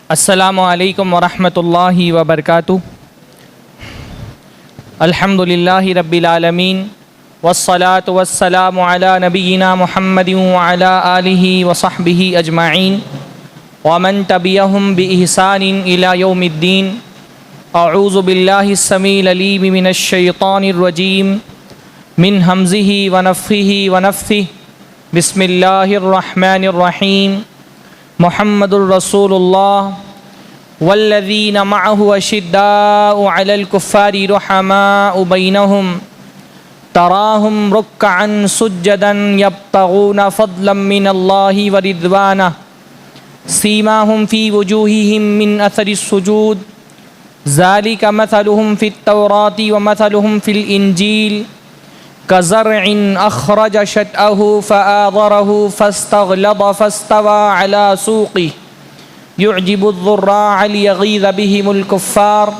السلام علیکم ورحمۃ اللہ وبرکاتہ۔ الحمد للہ رب العالمین والصلاة والسلام علی نبینا محمد وعلی آلہ وصحبہ اجمعین ومن تبعہم بإحسان الی یوم الدین۔ اعوذ باللہ السمیع العلیم من الشیطان الرجیم من ہمزہ ونفخہ ونفثہ۔ بسم اللہ الرحمن الرحیم۔ محمد الرسول اللہ والذین معہ اشداء علی الکفار رحماء بینہم تراہم رکعا سجدا یبتغون فضلا من اللہ ورضوانہ سیماہم فی وجوہہم من اثر السجود ذالک مثلہم فی التوراۃ ومثلہم فی الانجیل كزرع أخرج شطأه فآزره فاستغلظ فاستوى على سوقه يعجب الضراع ليغيظ بهم الكفار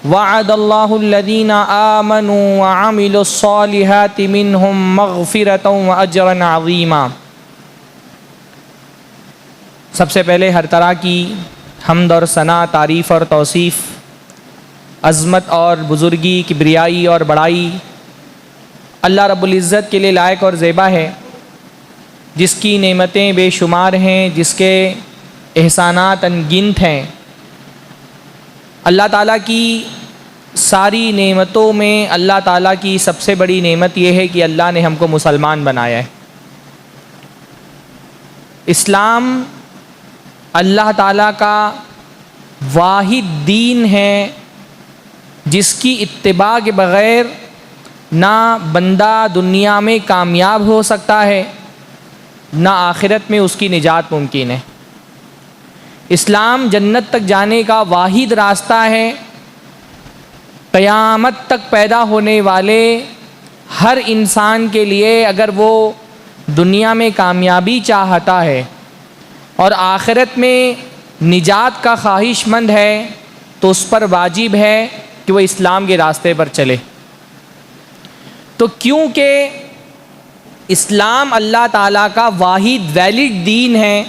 وعد الله الذين آمنوا وعملوا الصالحات منهم مغفرة وأجرا عظيما۔ سب سے پہلے ہر طرح کی حمد اور ثنا، تعریف اور توصیف، عظمت اور بزرگی، کبریائی اور بڑائی اللہ رب العزت کے لیے لائق اور زیبا ہے، جس کی نعمتیں بے شمار ہیں، جس کے احسانات انگنت ہیں۔ اللہ تعالیٰ کی ساری نعمتوں میں اللہ تعالیٰ کی سب سے بڑی نعمت یہ ہے کہ اللہ نے ہم کو مسلمان بنایا ہے۔ اسلام اللہ تعالیٰ کا واحد دین ہے جس کی اتباع کے بغیر نہ بندہ دنیا میں کامیاب ہو سکتا ہے، نہ آخرت میں اس کی نجات ممکن ہے۔ اسلام جنت تک جانے کا واحد راستہ ہے۔ قیامت تک پیدا ہونے والے ہر انسان کے لیے اگر وہ دنیا میں کامیابی چاہتا ہے اور آخرت میں نجات کا خواہش مند ہے تو اس پر واجب ہے کہ وہ اسلام کے راستے پر چلے۔ تو کیونکہ اسلام اللہ تعالیٰ کا واحد ویلڈ دین ہے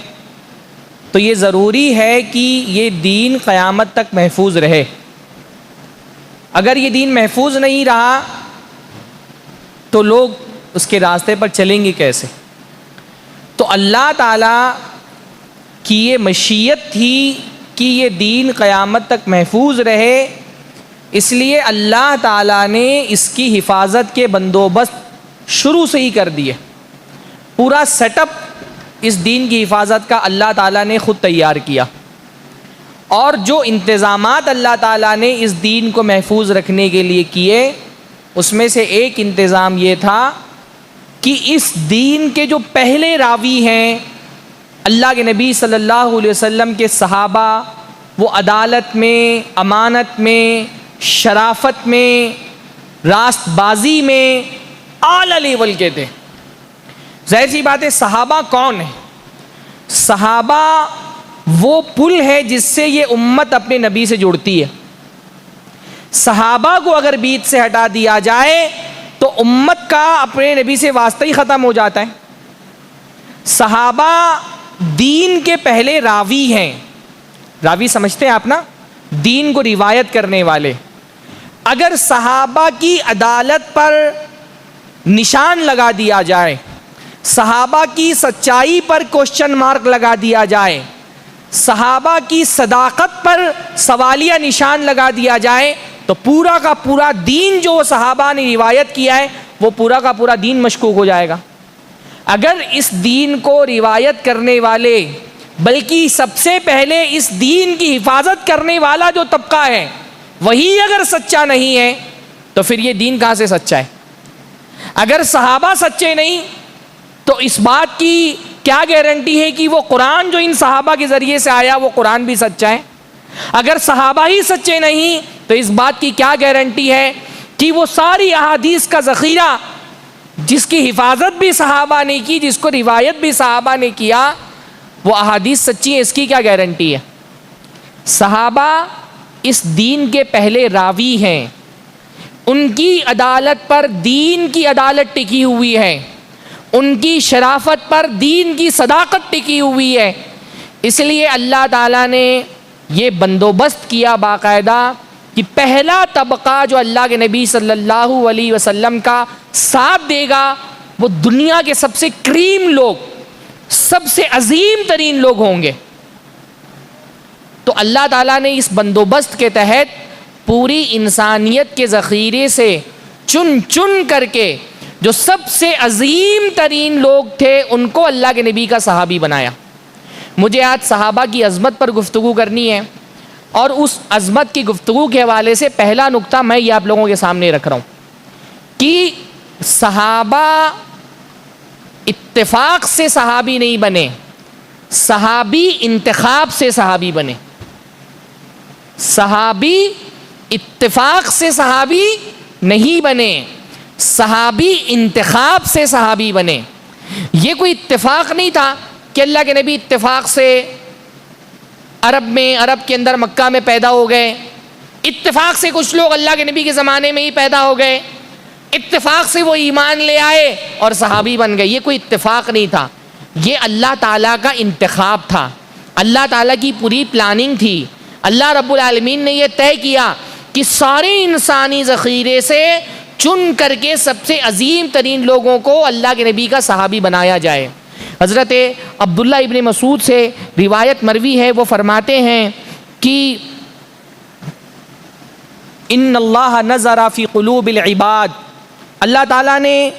تو یہ ضروری ہے کہ یہ دین قیامت تک محفوظ رہے۔ اگر یہ دین محفوظ نہیں رہا تو لوگ اس کے راستے پر چلیں گے کیسے؟ تو اللہ تعالیٰ کی یہ مشیت تھی کہ یہ دین قیامت تک محفوظ رہے، اس لیے اللہ تعالیٰ نے اس کی حفاظت کے بندوبست شروع سے ہی کر دیے۔ پورا سیٹ اپ اس دین کی حفاظت کا اللہ تعالیٰ نے خود تیار کیا، اور جو انتظامات اللہ تعالیٰ نے اس دین کو محفوظ رکھنے کے لیے کیے اس میں سے ایک انتظام یہ تھا کہ اس دین کے جو پہلے راوی ہیں اللہ کے نبی صلی اللہ علیہ وسلم کے صحابہ، وہ عدالت میں، امانت میں، شرافت میں، راست بازی میں اعلیٰ لیول کے تھے۔ ظاہر سی بات ہے، صحابہ کون ہیں؟ صحابہ وہ پل ہے جس سے یہ امت اپنے نبی سے جڑتی ہے۔ صحابہ کو اگر بیچ سے ہٹا دیا جائے تو امت کا اپنے نبی سے واسطہ ہی ختم ہو جاتا ہے۔ صحابہ دین کے پہلے راوی ہیں۔ راوی سمجھتے ہیں آپ نا؟ دین کو روایت کرنے والے۔ اگر صحابہ کی عدالت پر نشان لگا دیا جائے، صحابہ کی سچائی پر کوشچن مارک لگا دیا جائے، صحابہ کی صداقت پر سوالیہ نشان لگا دیا جائے تو پورا کا پورا دین جو صحابہ نے روایت کیا ہے وہ پورا کا پورا دین مشکوک ہو جائے گا۔ اگر اس دین کو روایت کرنے والے، بلکہ سب سے پہلے اس دین کی حفاظت کرنے والا جو طبقہ ہے وہی اگر سچا نہیں ہے تو پھر یہ دین کہاں سے سچا ہے؟ اگر صحابہ سچے نہیں تو اس بات کی کیا گارنٹی ہے کہ وہ قرآن جو ان صحابہ کے ذریعے سے آیا وہ قرآن بھی سچا ہے؟ اگر صحابہ ہی سچے نہیں تو اس بات کی کیا گارنٹی ہے کہ وہ ساری احادیث کا ذخیرہ جس کی حفاظت بھی صحابہ نے کی، جس کو روایت بھی صحابہ نے کیا، وہ احادیث سچی ہیں؟ اس کی کیا گارنٹی ہے؟ صحابہ اس دین کے پہلے راوی ہیں، ان کی عدالت پر دین کی عدالت ٹکی ہوئی ہے، ان کی شرافت پر دین کی صداقت ٹکی ہوئی ہے، اس لیے اللہ تعالیٰ نے یہ بندوبست کیا باقاعدہ کہ پہلا طبقہ جو اللہ کے نبی صلی اللہ علیہ وسلم کا ساتھ دے گا وہ دنیا کے سب سے کریم لوگ، سب سے عظیم ترین لوگ ہوں گے۔ تو اللہ تعالیٰ نے اس بندوبست کے تحت پوری انسانیت کے ذخیرے سے چن چن کر کے جو سب سے عظیم ترین لوگ تھے ان کو اللہ کے نبی کا صحابی بنایا۔ مجھے آج صحابہ کی عظمت پر گفتگو کرنی ہے، اور اس عظمت کی گفتگو کے حوالے سے پہلا نقطہ میں یہ آپ لوگوں کے سامنے رکھ رہا ہوں کہ صحابہ اتفاق سے صحابی نہیں بنے، صحابی انتخاب سے صحابی بنے۔ صحابی اتفاق سے صحابی نہیں بنے، صحابی انتخاب سے صحابی بنے۔ یہ کوئی اتفاق نہیں تھا کہ اللہ کے نبی اتفاق سے عرب کے اندر مکہ میں پیدا ہو گئے، اتفاق سے کچھ لوگ اللہ کے نبی کے زمانے میں ہی پیدا ہو گئے، اتفاق سے وہ ایمان لے آئے اور صحابی بن گئے۔ یہ کوئی اتفاق نہیں تھا، یہ اللہ تعالیٰ کا انتخاب تھا، اللہ تعالیٰ کی پوری پلاننگ تھی۔ اللہ رب العالمین نے یہ طے کیا کہ سارے انسانی ذخیرے سے چن کر کے سب سے عظیم ترین لوگوں کو اللہ کے نبی کا صحابی بنایا جائے۔ حضرت عبداللہ ابن مسعود سے روایت مروی ہے، وہ فرماتے ہیں کہ ان اللہ نظر فی قلوب العباد، اللہ تعالیٰ نے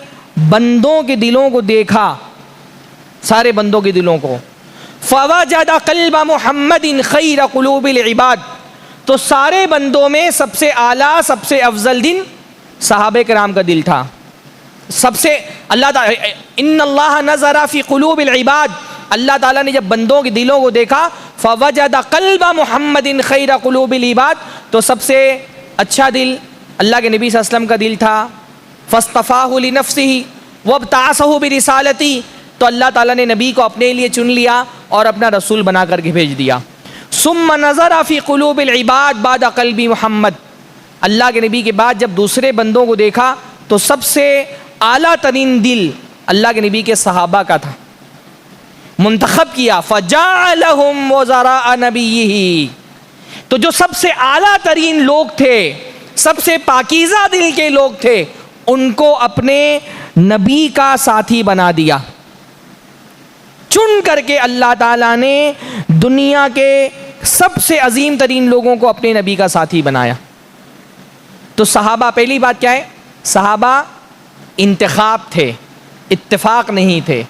بندوں کے دلوں کو دیکھا، سارے بندوں کے دلوں کو، فوجد قلب محمد خیر قلوب العباد، تو سارے بندوں میں سب سے اعلیٰ سب سے افضل دل صحابہ کرام کا دل تھا۔ سب سے اللہ تعالیٰ ان اللہ نظر فی قلوب العباد، اللہ تعالیٰ نے جب بندوں کے دلوں کو دیکھا، فوجد قلب محمد خیر قلوب العباد، تو سب سے اچھا دل اللہ کے نبی صلی اللہ علیہ وسلم کا دل تھا۔ فاصطفاہ لنفسہ وابتعثہ برسالتی، تو اللہ تعالیٰ نے نبی کو اپنے لیے چن لیا اور اپنا رسول بنا کر کے بھیج دیا۔ ثم نظر فی قلوب العباد بعد قلب محمد، اللہ کے نبی کے بعد جب دوسرے بندوں کو دیکھا تو سب سے اعلیٰ ترین دل اللہ کے نبی کے صحابہ کا تھا، منتخب کیا۔ فجعلہم وزراء نبیہ، تو جو سب سے اعلیٰ ترین لوگ تھے، سب سے پاکیزہ دل کے لوگ تھے، ان کو اپنے نبی کا ساتھی بنا دیا۔ چن کر کے اللہ تعالیٰ نے دنیا کے سب سے عظیم ترین لوگوں کو اپنے نبی کا ساتھی بنایا۔ تو صحابہ، پہلی بات کیا ہے؟ صحابہ انتخاب تھے، اتفاق نہیں تھے۔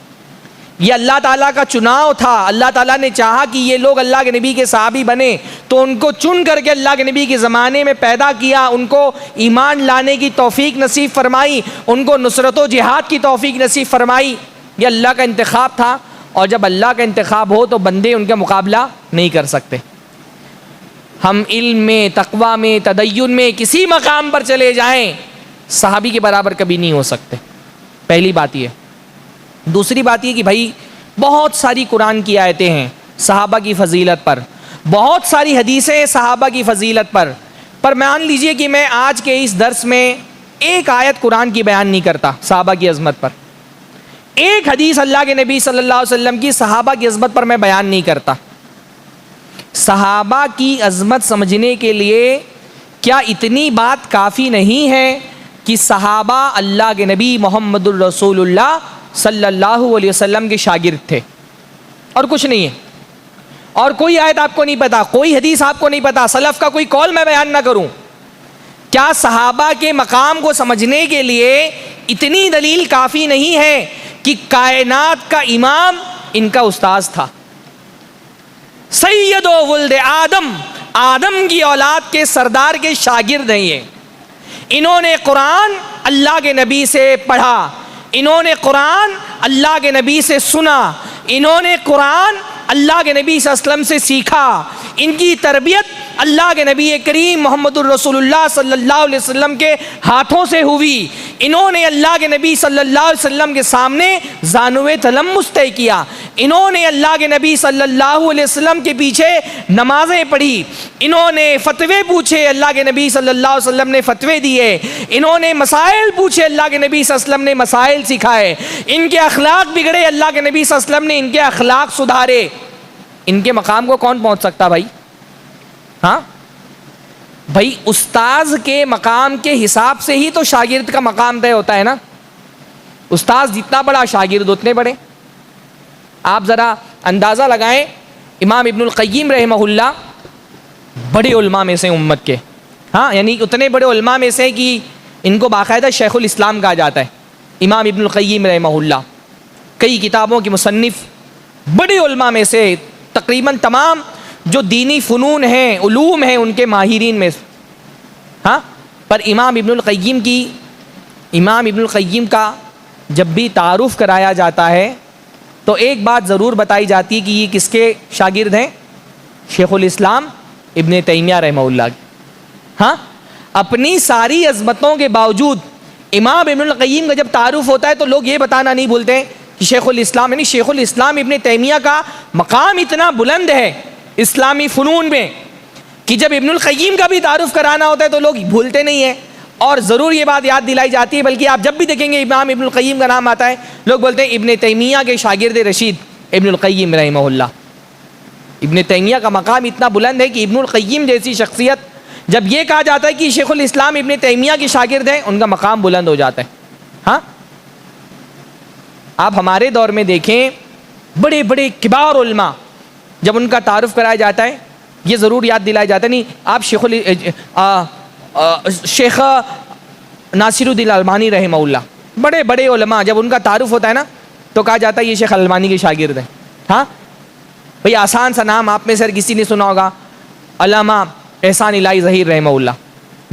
یہ اللہ تعالیٰ کا چناؤ تھا، اللہ تعالیٰ نے چاہا کہ یہ لوگ اللہ کے نبی کے صحابی بنے تو ان کو چن کر کے اللہ کے نبی کے زمانے میں پیدا کیا، ان کو ایمان لانے کی توفیق نصیب فرمائی، ان کو نصرت و جہاد کی توفیق نصیب فرمائی۔ یہ اللہ کا انتخاب تھا، اور جب اللہ کا انتخاب ہو تو بندے ان کا مقابلہ نہیں کر سکتے۔ ہم علم میں، تقویٰ میں، تدین میں کسی مقام پر چلے جائیں، صحابی کے برابر کبھی نہیں ہو سکتے۔ پہلی بات یہ۔ دوسری بات یہ کہ بھائی بہت ساری قرآن کی آیتیں ہیں صحابہ کی فضیلت پر، بہت ساری حدیثیں ہیں صحابہ کی فضیلت پر مان لیجئے کہ میں آج کے اس درس میں ایک آیت قرآن کی بیان نہیں کرتا صحابہ کی عظمت پر، ایک حدیث اللہ کے نبی صلی اللہ علیہ وسلم کی صحابہ کی عظمت پر میں بیان نہیں کرتا۔ صحابہ کی عظمت سمجھنے کے لیے کیا اتنی بات کافی نہیں ہے کہ صحابہ اللہ کے نبی محمد الرسول اللہ صلی اللہ علیہ وسلم کے شاگرد تھے، اور کچھ نہیں ہے، اور کوئی آیت آپ کو نہیں پتا، کوئی حدیث آپ کو نہیں پتا، سلف کا کوئی قول میں بیان نہ کروں؟ کیا صحابہ کے مقام کو سمجھنے کے لیے اتنی دلیل کافی نہیں ہے کہ کائنات کا امام ان کا استاذ تھا؟ سید و ولد آدم، آدم کی اولاد کے سردار کے شاگرد ہیں یہ۔ انہوں نے قرآن اللہ کے نبی سے پڑھا، انہوں نے قرآن اللہ کے نبی سے سنا، انہوں نے قرآن اللہ کے نبی صلی اللہ علیہ وسلم سے سیکھا، ان کی تربیت اللہ کے نبی کریم محمد الرسول اللہ صلی اللہ علیہ وسلم کے ہاتھوں سے ہوئی۔ انہوں نے اللہ کے نبی صلی اللہ علیہ وسلم کے سامنے زانوِ تلمس طے کیا، انہوں نے اللہ کے نبی صلی اللہ علیہ وسلم کے پیچھے نمازیں پڑھی، انہوں نے فتوے پوچھے، اللہ کے نبی صلی اللہ علیہ وسلم نے فتوے دیے، انہوں نے مسائل پوچھے، اللہ کے نبی صلی اللہ علیہ وسلم نے مسائل سکھائے، ان کے اخلاق بگڑے، اللہ کے نبی صلی اللہ علیہ وسلم نے ان کے اخلاق سدھارے۔ ان کے مقام کو کون پہنچ سکتا بھائی؟ ہاں بھائی استاذ کے مقام کے حساب سے ہی تو شاگرد کا مقام طے ہوتا ہے نا. استاذ جتنا بڑا شاگرد اتنے بڑے. آپ ذرا اندازہ لگائیں, امام ابن القیم رحمہ اللہ بڑے علماء میں سے امت کے, ہاں یعنی اتنے بڑے علماء میں سے کہ ان کو باقاعدہ شیخ الاسلام کہا جاتا ہے. امام ابن القیم رحمہ اللہ کئی کتابوں کے مصنف, بڑے علماء میں سے, تقریباً تمام جو دینی فنون ہیں, علوم ہیں, ان کے ماہرین میں سے. ہاں پر امام ابن القیم کا جب بھی تعارف کرایا جاتا ہے تو ایک بات ضرور بتائی جاتی ہے کہ یہ کس کے شاگرد ہیں؟ شیخ الاسلام ابن تیمیہ رحمہ اللہ کے. ہاں اپنی ساری عظمتوں کے باوجود امام ابن القیم کا جب تعارف ہوتا ہے تو لوگ یہ بتانا نہیں بھولتے کہ شیخ الاسلام, یعنی شیخ الاسلام ابن تیمیہ کا مقام اتنا بلند ہے اسلامی فنون میں کہ جب ابن القیم کا بھی تعارف کرانا ہوتا ہے تو لوگ بھولتے نہیں ہیں, اور ضرور یہ بات یاد دلائی جاتی ہے. بلکہ آپ جب بھی دیکھیں گے امام ابن القیم کا نام آتا ہے لوگ بولتے ہیں ابن تیمیہ کے شاگرد رشید ابن القیم رحمہ اللہ. ابن تیمیہ کا مقام اتنا بلند ہے کہ ابن القیم جیسی شخصیت جب یہ کہا جاتا ہے کہ شیخ الاسلام ابن تیمیہ کے شاگرد ہیں, ان کا مقام بلند ہو جاتا ہے. ہاں آپ ہمارے دور میں دیکھیں بڑے بڑے کبار علماء جب ان کا تعارف کرایا جاتا ہے یہ ضرور یاد دلایا جاتا ہے, نہیں آپ شیخ ناصر الدین البانی رحمہ اللہ, بڑے بڑے علماء جب ان کا تعارف ہوتا ہے نا تو کہا جاتا ہے یہ شیخ البانی کے شاگرد ہیں. ہاں بھئی آسان سا نام آپ میں سے کسی نے سنا ہوگا, علامہ احسان الہی ظہیر رحمہ اللہ.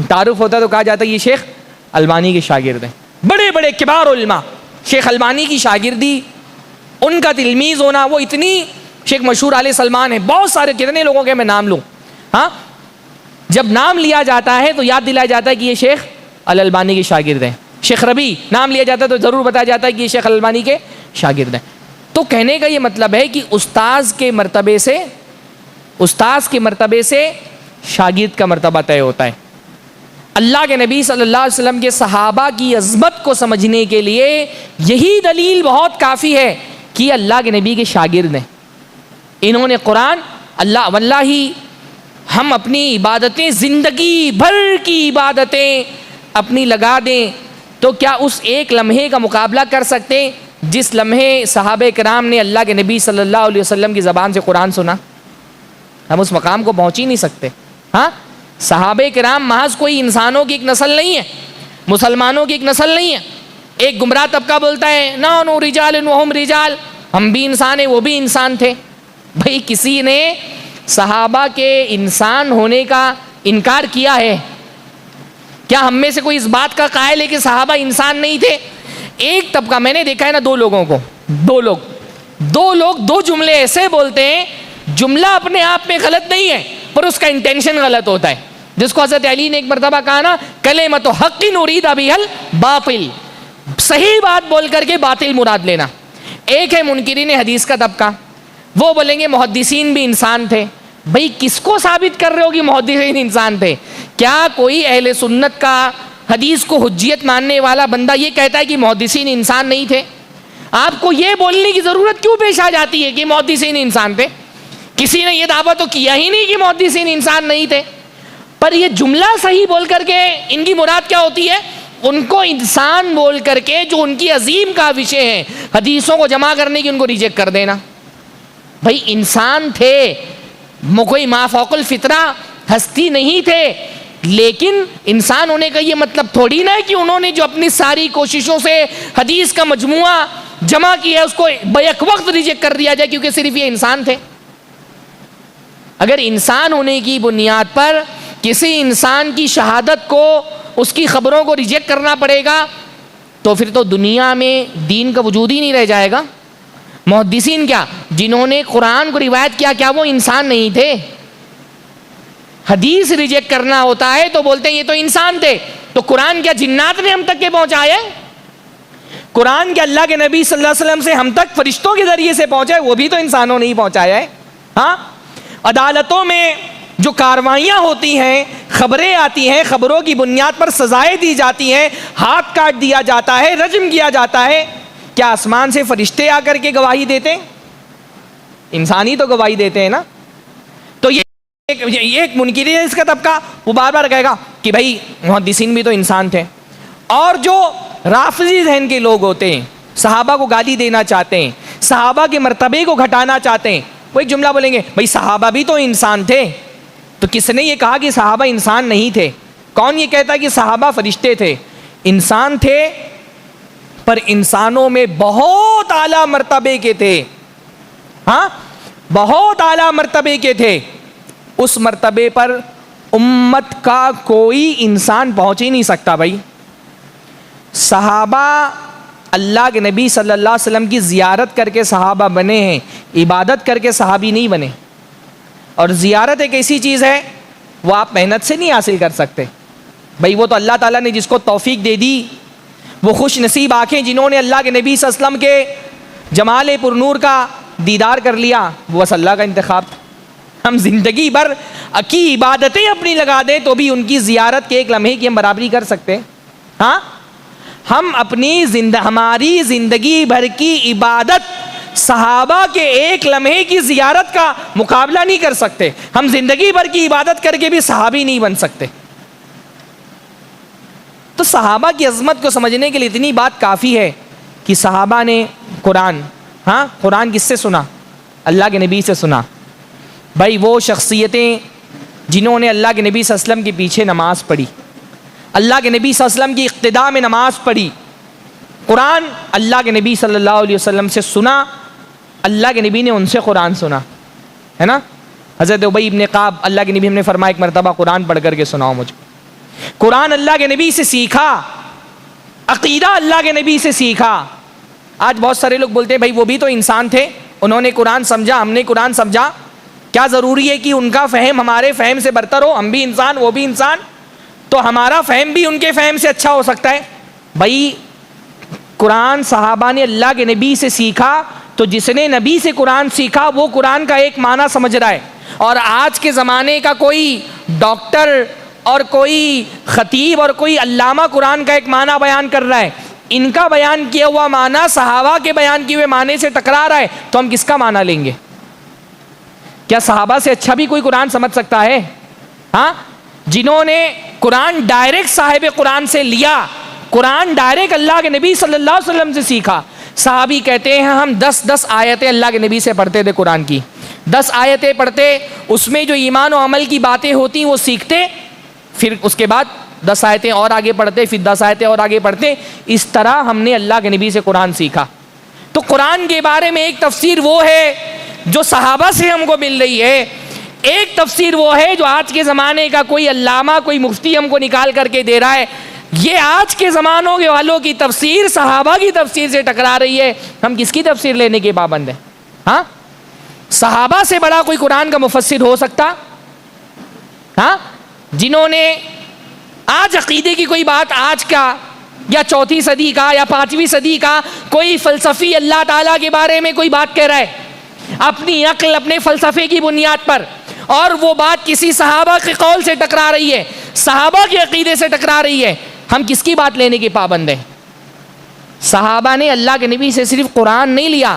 تعارف ہوتا ہے تو کہا جاتا ہے یہ شیخ البانی کے شاگرد ہیں. بڑے بڑے کبار علماء, شیخ البانی کی شاگردی, ان کا تلمیذ ہونا, وہ اتنی, شیخ مشہور علیہ سلمان ہے, بہت سارے, کتنے لوگوں کے میں نام لوں. ہاں جب نام لیا جاتا ہے تو یاد دلایا جاتا ہے کہ یہ شیخ الالبانی کے شاگرد ہیں. شیخ ربیع نام لیا جاتا ہے تو ضرور بتایا جاتا ہے کہ یہ شیخ الالبانی کے شاگرد ہیں. تو کہنے کا یہ مطلب ہے کہ استاذ کے مرتبے سے شاگرد کا مرتبہ طے ہوتا ہے. اللہ کے نبی صلی اللہ علیہ وسلم کے صحابہ کی عظمت کو سمجھنے کے لیے یہی دلیل بہت کافی ہے کہ اللہ کے نبی کے شاگرد ہیں. انہوں نے قرآن, اللہ واللہ ہم اپنی عبادتیں, زندگی بھر کی عبادتیں اپنی لگا دیں تو کیا اس ایک لمحے کا مقابلہ کر سکتے جس لمحے صحابہ کرام نے اللہ کے نبی صلی اللہ علیہ وسلم کی زبان سے قرآن سنا؟ ہم اس مقام کو پہنچ ہی نہیں سکتے. ہاں صحابہ کرام محض کوئی انسانوں کی ایک نسل نہیں ہے, مسلمانوں کی ایک نسل نہیں ہے. ایک گمراہ طبقہ بولتا ہے نحن رجال وہم رجال, ہم بھی انسان ہیں وہ بھی انسان تھے. بھئی کسی نے صحابہ کے انسان ہونے کا انکار کیا ہے؟ کیا ہم میں سے کوئی اس بات کا قائل ہے کہ صحابہ انسان نہیں تھے؟ ایک طبقہ میں نے دیکھا ہے نا, دو لوگ دو جملے ایسے بولتے ہیں, جملہ اپنے آپ میں غلط نہیں ہے پر اس کا انٹینشن غلط ہوتا ہے. جس کو حضرت علی نے ایک مرتبہ کہا نا, کلمۃ حق نرید بہا الباطل, صحیح بات بول کر کے باطل مراد لینا. ایک ہے منکرین حدیث کا طبقہ, وہ بولیں گے محدثین بھی انسان تھے. بھئی کس کو ثابت کر رہے ہو کہ محدثین انسان تھے؟ کیا کوئی اہل سنت کا حدیث کو حجیت ماننے والا بندہ یہ کہتا ہے کہ محدثین انسان نہیں تھے؟ آپ کو یہ بولنے کی ضرورت کیوں پیش آ جاتی ہے کہ محدثین انسان تھے؟ کسی نے یہ دعویٰ تو کیا ہی نہیں کہ محدثین انسان نہیں تھے. پر یہ جملہ صحیح بول کر کے ان کی مراد کیا ہوتی ہے؟ ان کو انسان بول کر کے جو ان کی عظیم کا وشے ہے حدیثوں کو جمع کرنے کی, ان کو ریجیکٹ کر دینا. بھائی انسان تھے, کوئی ما فوق الفطرہ ہستی نہیں تھے, لیکن انسان ہونے کا یہ مطلب تھوڑی نہ ہے کہ انہوں نے جو اپنی ساری کوششوں سے حدیث کا مجموعہ جمع کیا ہے اس کو بیک وقت ریجیکٹ کر دیا جائے کیونکہ صرف یہ انسان تھے. اگر انسان ہونے کی بنیاد پر کسی انسان کی شہادت کو, اس کی خبروں کو ریجیکٹ کرنا پڑے گا تو پھر تو دنیا میں دین کا وجود ہی نہیں رہ جائے گا. محدثین کیا, جنہوں نے قرآن کو روایت کیا وہ انسان نہیں تھے؟ حدیث ریجیکٹ کرنا ہوتا ہے تو بولتے ہیں یہ تو انسان تھے. تو قرآن کیا جنات نے ہم تک کے پہنچایا ہے؟ قرآن کیا اللہ کے نبی صلی اللہ علیہ وسلم سے ہم تک فرشتوں کے ذریعے سے پہنچا ہے؟ وہ بھی تو انسانوں نے ہی پہنچایا ہے. ہاں عدالتوں میں جو کاروائیاں ہوتی ہیں, خبریں آتی ہیں, خبروں کی بنیاد پر سزائیں دی جاتی ہیں, ہاتھ کاٹ دیا جاتا ہے, رجم کیا جاتا ہے, کیا آسمان سے فرشتے آ کر کے گواہی دیتے ہیں؟ انسان ہی تو گواہی دیتے ہیں نا. تو یہ ایک منکر ہے اس کا طبقہ, وہ بار بار کہے گا کہ بھائی محدثین بھی تو انسان تھے. اور جو رافضی ذہن کے لوگ ہوتے ہیں, صحابہ کو گالی دینا چاہتے ہیں, صحابہ کے مرتبے کو گھٹانا چاہتے ہیں, وہ ایک جملہ بولیں گے بھائی صحابہ بھی تو انسان تھے. تو کس نے یہ کہا کہ صحابہ انسان نہیں تھے؟ کون یہ کہتا ہے کہ صحابہ فرشتے تھے؟ انسان تھے, پر انسانوں میں بہت اعلیٰ مرتبے کے تھے. ہاں, بہت اعلیٰ مرتبے کے تھے. اس مرتبے پر امت کا کوئی انسان پہنچ ہی نہیں سکتا بھائی. صحابہ اللہ کے نبی صلی اللہ علیہ وسلم کی زیارت کر کے صحابہ بنے ہیں, عبادت کر کے صحابی نہیں بنے. اور زیارت ایک ایسی چیز ہے وہ آپ محنت سے نہیں حاصل کر سکتے بھائی. وہ تو اللہ تعالیٰ نے جس کو توفیق دے دی, وہ خوش نصیب آنکھیں جنہوں نے اللہ کے نبی صلی اللہ علیہ وسلم کے جمال پر نور کا دیدار کر لیا, وہ بس اللہ کا انتخاب. ہم زندگی بھر کی عبادتیں اپنی لگا دیں تو بھی ان کی زیارت کے ایک لمحے کی ہم برابری کر سکتے ہیں. ہاں, ہم اپنی ہماری زندگی بھر کی عبادت صحابہ کے ایک لمحے کی زیارت کا مقابلہ نہیں کر سکتے. ہم زندگی بھر کی عبادت کر کے بھی صحابی نہیں بن سکتے. تو صحابہ کی عظمت کو سمجھنے کے لیے اتنی بات کافی ہے کہ صحابہ نے قرآن, ہاں قرآن کس سے سنا؟ اللہ کے نبی سے سنا. بھائی وہ شخصیتیں جنہوں نے اللہ کے نبی صلی اللہ علیہ وسلم کے پیچھے نماز پڑھی, اللہ کے نبی صلی اللہ علیہ وسلم کی اقتداء میں نماز پڑھی, قرآن اللہ کے نبی صلی اللہ علیہ وسلم سے سنا, اللہ کے نبی نے ان سے قرآن سنا, ہے نا. حضرت ابی ابن قعب, اللہ کے نبی ہم نے فرمایا ایک مرتبہ قرآن پڑھ کر کے سناؤ مجھے. قرآن اللہ کے نبی سے سیکھا, عقیدہ اللہ کے نبی سے سیکھا. آج بہت سارے لوگ بولتے ہیں بھائی وہ بھی تو انسان تھے, انہوں نے قرآن سمجھا, ہم نے قرآن سمجھا, کیا ضروری ہے کہ ان کا فہم ہمارے فہم سے برتر ہو؟ ہم بھی انسان, وہ بھی انسان, تو ہمارا فہم بھی ان کے فہم سے اچھا ہو سکتا ہے. بھائی قرآن صحابہ نے اللہ کے نبی سے سیکھا, تو جس نے نبی سے قرآن سیکھا وہ قرآن کا ایک معنی سمجھ رہا ہے. اور آج کے زمانے کا کوئی ڈاکٹر اور کوئی خطیب اور کوئی علامہ قرآن کا ایک معنی بیان کر رہا ہے, ان کا بیان کیا ہوا معنی صحابہ کے بیان کیے ہوئے معنی سے ٹکرا رہا ہے, تو ہم کس کا معنی لیں گے؟ کیا صحابہ سے اچھا بھی کوئی قرآن سمجھ سکتا ہے؟ ہاں, جنہوں نے قرآن ڈائریکٹ صاحب قرآن سے لیا, قرآن ڈائریکٹ اللہ کے نبی صلی اللہ علیہ وسلم سے سیکھا. صحابی کہتے ہیں ہم 10 آیتیں اللہ کے نبی سے پڑھتے تھے قرآن کی, 10 آیتیں پڑھتے, اس میں جو ایمان و عمل کی باتیں ہوتی وہ سیکھتے, پھر اس کے بعد 10 آیتیں اور آگے پڑھتے, پھر 10 آیتیں اور آگے پڑھتے. اس طرح ہم نے اللہ کے نبی سے قرآن سیکھا. تو قرآن کے بارے میں ایک تفسیر وہ ہے جو صحابہ سے ہم کو مل رہی ہے, ایک تفسیر وہ ہے جو آج کے زمانے کا کوئی علامہ کوئی مفتی ہم کو نکال کر کے دے رہا ہے. یہ آج کے زمانوں کے والوں کی تفسیر صحابہ کی تفسیر سے ٹکرا رہی ہے. ہم کس کی تفسیر لینے کے پابند ہیں؟ ہاں, صحابہ سے بڑا کوئی قرآن کا مفسر ہو سکتا؟ ہاں, جنہوں نے آج عقیدے کی کوئی بات آج کا یا 4ویں صدی کا یا 5ویں صدی کا کوئی فلسفی اللہ تعالیٰ کے بارے میں کوئی بات کہہ رہا ہے اپنی عقل اپنے فلسفے کی بنیاد پر, اور وہ بات کسی صحابہ کے قول سے ٹکرا رہی ہے, صحابہ کے عقیدے سے ٹکرا رہی ہے, ہم کس کی بات لینے کے پابند ہیں؟ صحابہ نے اللہ کے نبی سے صرف قرآن نہیں لیا,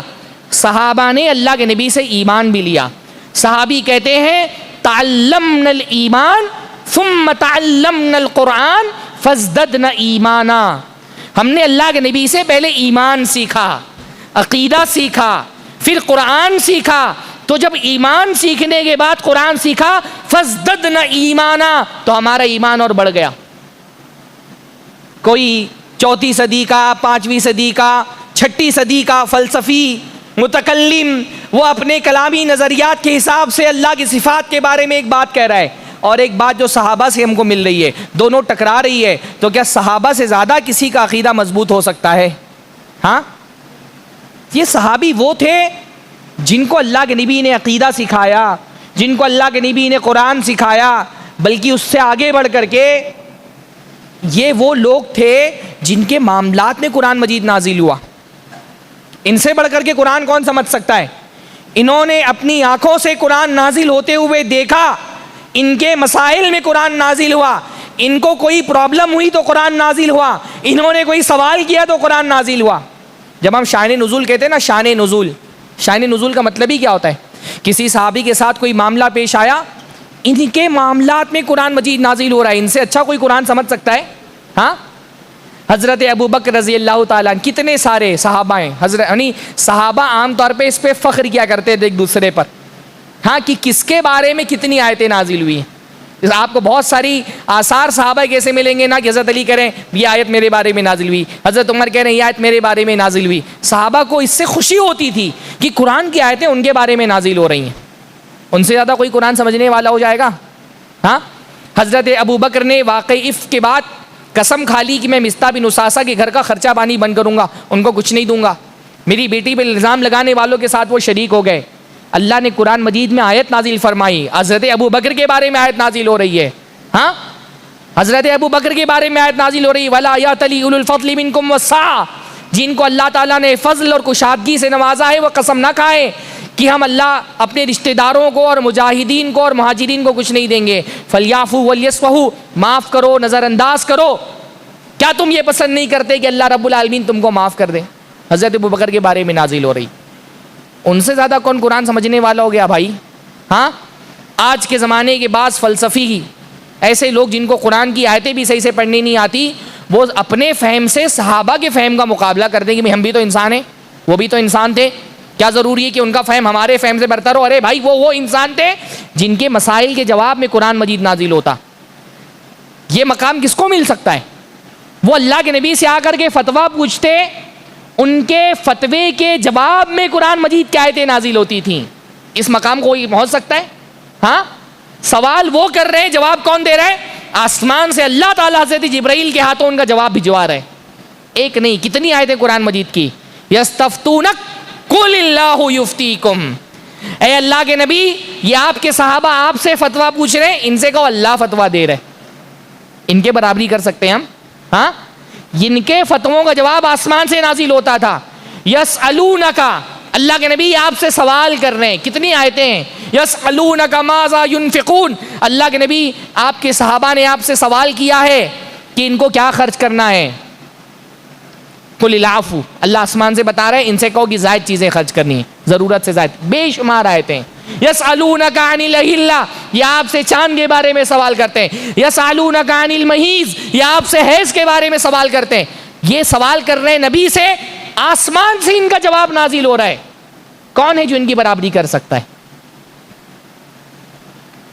صحابہ نے اللہ کے نبی سے ایمان بھی لیا. صحابی کہتے ہیں تعلمنا الایمان ثم تعلمنا القرآن فازددنا ایمانا. ہم نے اللہ کے نبی سے پہلے ایمان سیکھا, عقیدہ سیکھا, پھر قرآن سیکھا, تو جب ایمان سیکھنے کے بعد قرآن سیکھا فازددنا ایمانا, تو ہمارا ایمان اور بڑھ گیا. کوئی 4ویں صدی کا, 5ویں صدی کا, 6ٹھی صدی کا فلسفی متکلم وہ اپنے کلامی نظریات کے حساب سے اللہ کی صفات کے بارے میں ایک بات کہہ رہا ہے, اور ایک بات جو صحابہ سے ہم کو مل رہی ہے, دونوں ٹکرا رہی ہے. تو کیا صحابہ سے زیادہ کسی کا عقیدہ مضبوط ہو سکتا ہے؟ ہاں, یہ صحابی وہ تھے جن کو اللہ کے نبی نے عقیدہ سکھایا, جن کو اللہ کے نبی نے قرآن سکھایا, بلکہ اس سے آگے بڑھ کر کے یہ وہ لوگ تھے جن کے معاملات میں قرآن مجید نازل ہوا. ان سے بڑھ کر کے قرآن کون سمجھ سکتا ہے؟ انہوں نے اپنی آنکھوں سے قرآن نازل ہوتے ہوئے دیکھا, ان کے مسائل میں قرآن نازل ہوا, ان کو کوئی پرابلم ہوئی تو قرآن نازل ہوا, انہوں نے کوئی سوال کیا تو قرآن نازل ہوا. جب ہم شان نزول کہتے ہیں نا, شان نزول, شان نزول کا مطلب ہی کیا ہوتا ہے؟ کسی صحابی کے ساتھ کوئی معاملہ پیش آیا، ان کے معاملات میں قرآن مجید نازل ہو رہا ہے، ان سے اچھا کوئی قرآن سمجھ سکتا ہے؟ ہاں، حضرت ابو بکر رضی اللہ تعالیٰ، کتنے سارے صحابہ ہیں، یعنی صحابہ عام طور پہ اس پہ فخر کیا کرتے تھے ایک دوسرے پر، ہاں، کہ کس کے بارے میں کتنی آیتیں نازل ہوئی ہیں۔ آپ کو بہت ساری آثار صحابہ کیسے ملیں گے نا، کہ حضرت علی کہہ رہے ہیں یہ آیت میرے بارے میں نازل ہوئی، حضرت عمر کہہ رہے ہیں یہ آیت میرے بارے میں نازل ہوئی۔ صحابہ کو اس سے خوشی ہوتی تھی کہ قرآن کی آیتیں ان کے بارے میں نازل ہو رہی ہیں، ان سے زیادہ کوئی قرآن سمجھنے والا ہو جائے گا؟ ہاں، حضرت ابو بکر نے واقعی عفق کے بعد قسم کھا لی کہ میں مصطح بن اساسہ کے گھر کا خرچہ پانی بند کروں گا، ان کو کچھ نہیں دوں گا۔ میری بیٹی پہ الزام لگانے والوں کے ساتھ وہ شریک ہو گئے۔ اللہ نے قرآن مجید میں آیت نازل فرمائی، حضرت ابو بکر کے بارے میں آیت نازل ہو رہی ہے، ہاں، حضرت ابو بکر کے بارے میں آیت نازل ہو رہی ہے، وَلَا يَأْتَلِ أُولُو الْفَضْلِ مِنْكُمْ وَالسَّعَةِ، جن کو اللہ تعالیٰ نے فضل اور کشادگی سے نوازا ہے وہ قسم نہ کھائیں کہ ہم اللہ اپنے رشتہ داروں کو اور مجاہدین کو اور مہاجرین کو کچھ نہیں دیں گے۔ فَلْيَعْفُوا وَلْيَصْفَحُوا، معاف کرو، نظر انداز کرو۔ کیا تم یہ پسند نہیں کرتے کہ اللہ رب العالمین تم کو معاف کر دے؟ حضرت ابو بکر کے بارے میں نازل ہو رہی، ان سے زیادہ کون قرآن سمجھنے والا ہو گیا بھائی؟ ہاں، آج کے زمانے کے بعض فلسفی ایسے لوگ جن کو قرآن کی آیتیں بھی صحیح سے پڑھنی نہیں آتی، وہ اپنے فہم سے صحابہ کے فہم کا مقابلہ کرتے ہیں کہ ہم بھی تو انسان ہیں، وہ بھی تو انسان تھے، کیا ضروری ہے کہ ان کا فہم ہمارے فہم سے برتر ہو؟ ارے بھائی، وہ انسان تھے جن کے مسائل کے جواب میں قرآن مجید نازل ہوتا۔ یہ مقام کس کو مل سکتا ہے؟ وہ اللہ کے نبی سے آ کر کے فتویٰ پوچھتے، ان کے فتوے کے جواب میں قرآن مجید کی آیتیں نازل ہوتی تھیں۔ اس مقام کو کوئی پہنچ سکتا ہے؟ ہاں، سوال وہ کر رہے ہیں، جواب کون دے رہا ہے؟ آسمان سے اللہ تعالیٰ حضرت جبرائیل کے ہاتھوں ان کا جواب بھجوا رہے ہیں۔ ایک نہیں، کتنی آیتیں قرآن مجید کی، یستفتونک قل اللہ یفتیکم، اے اللہ کے نبی، یہ آپ کے صحابہ آپ سے فتویٰ پوچھ رہے ہیں، ان سے کہو اللہ فتویٰ دے رہے۔ ان کے برابری کر سکتے ہیں ہم؟ ہاں، جن کے فتووں کا جواب آسمان سے نازل ہوتا تھا۔ یسألونک، اللہ کے نبی آپ سے سوال کر رہے ہیں، کتنی آیتیں ہیں، یسألونک ماذا ینفقون، اللہ کے نبی آپ کے صحابہ نے آپ سے سوال کیا ہے کہ ان کو کیا خرچ کرنا ہے۔ قل العفو، اللہ آسمان سے بتا رہے ہیں ان سے کہو کہ زائد چیزیں خرچ کرنی ہیں، ضرورت سے زائد، بے شمار آیتیں۔ یسألونک عن الأہلہ، یہ آپ سے چاند کے بارے میں سوال کرتے ہیں۔ یسألونک عن المحیض، یہ آپ سے حیض کے بارے میں سوال کرتے ہیں۔ یہ سوال کر رہے ہیں نبی سے، آسمان سے ان کا جواب نازل ہو رہا ہے۔ کون ہے جو ان کی برابری کر سکتا ہے؟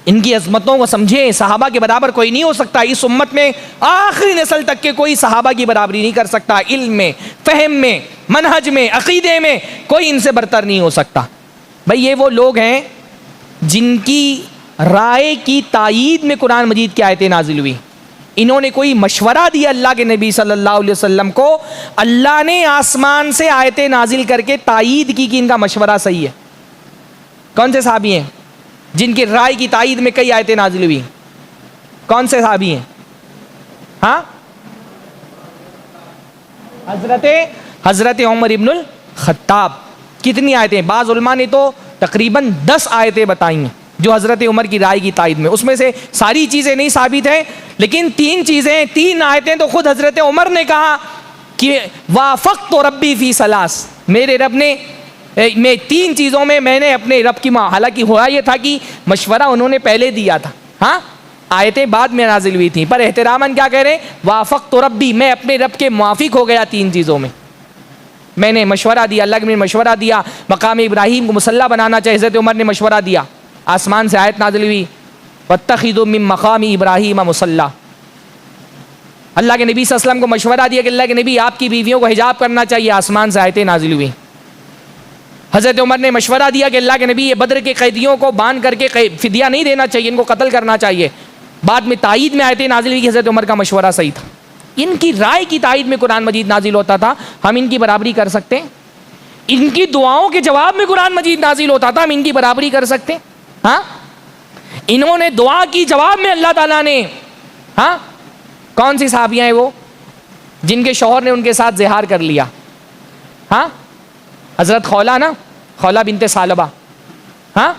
ان کی عظمتوں کو سمجھیں، صحابہ کے برابر کوئی نہیں ہو سکتا۔ اس امت میں آخری نسل تک کے کوئی صحابہ کی برابری نہیں کر سکتا، علم میں، فہم میں، منہج میں، عقیدے میں کوئی ان سے برتر نہیں ہو سکتا۔ بھائی، یہ وہ لوگ ہیں جن کی رائے کی تائید میں قرآن مجید کی آیتیں نازل ہوئی۔ انہوں نے کوئی مشورہ دیا اللہ کے نبی صلی اللہ علیہ وسلم کو، اللہ نے آسمان سے آیتیں نازل کر کے تائید کی کہ ان کا مشورہ صحیح ہے۔ کون سے صحابی ہیں جن کی رائے کی تائید میں کئی آیتیں نازل ہوئی؟ کون سے صحابی ہیں؟ ہاں، حضرت عمر ابن الخطاب۔ کتنی آیتیں؟ بعض علماء نے تو تقریباً 10 آیتیں بتائی ہیں جو حضرت عمر کی رائے کی تائید میں، اس میں سے ساری چیزیں نہیں ثابت ہیں، لیکن 3 آیتیں تو خود حضرت عمر نے کہا کہ وافقت ربی فی ثلاث، میرے رب نے میں 3 چیزوں میں نے اپنے رب کی حالانکہ ہوا یہ تھا کہ مشورہ انہوں نے پہلے دیا تھا، ہاں، آیتیں بعد میں نازل ہوئی تھیں، پر احتراماً کیا کہہ رہے ہیں؟ وافقت ربی، میں اپنے رب کے موافق ہو گیا 3 چیزوں میں، میں نے مشورہ دیا، اللہ نے مشورہ دیا مقام ابراہیم کو مصلی بنانا چاہیے، حضرت عمر نے مشورہ دیا، آسمان سے آیت نازل ہوئی واتخذوا من مقام ابراہیم مصلی، اللہ کے نبی صلی اللہ علیہ وسلم کو مشورہ دیا کہ اللہ کے نبی آپ کی بیویوں کو حجاب کرنا چاہیے، آسمان سے آیتیں نازل ہوئی۔ حضرت عمر نے مشورہ دیا کہ اللہ کے نبی یہ بدر کے قیدیوں کو باندھ کر کے فدیہ نہیں دینا چاہیے، ان کو قتل کرنا چاہیے، بعد میں تائید میں آیتیں نازل ہوئی کہ حضرت عمر کا مشورہ صحیح تھا۔ ان کی رائے کی تائید میں قرآن مجید نازل ہوتا تھا، ہم ان کی برابری کر سکتے ہیں؟ ان کی دعاؤں کے جواب میں قرآن مجید نازل ہوتا تھا، ہم ان کی برابری کر سکتے ہیں؟ ہاں، انہوں نے دعا کی، جواب میں اللہ تعالیٰ نے، ہاں، کون سی صحابیاں ہیں وہ جن کے شوہر نے ان کے ساتھ زہار کر لیا؟ ہاں، حضرت خولہ نا، خولہ بنت ثعلبہ، ہاں،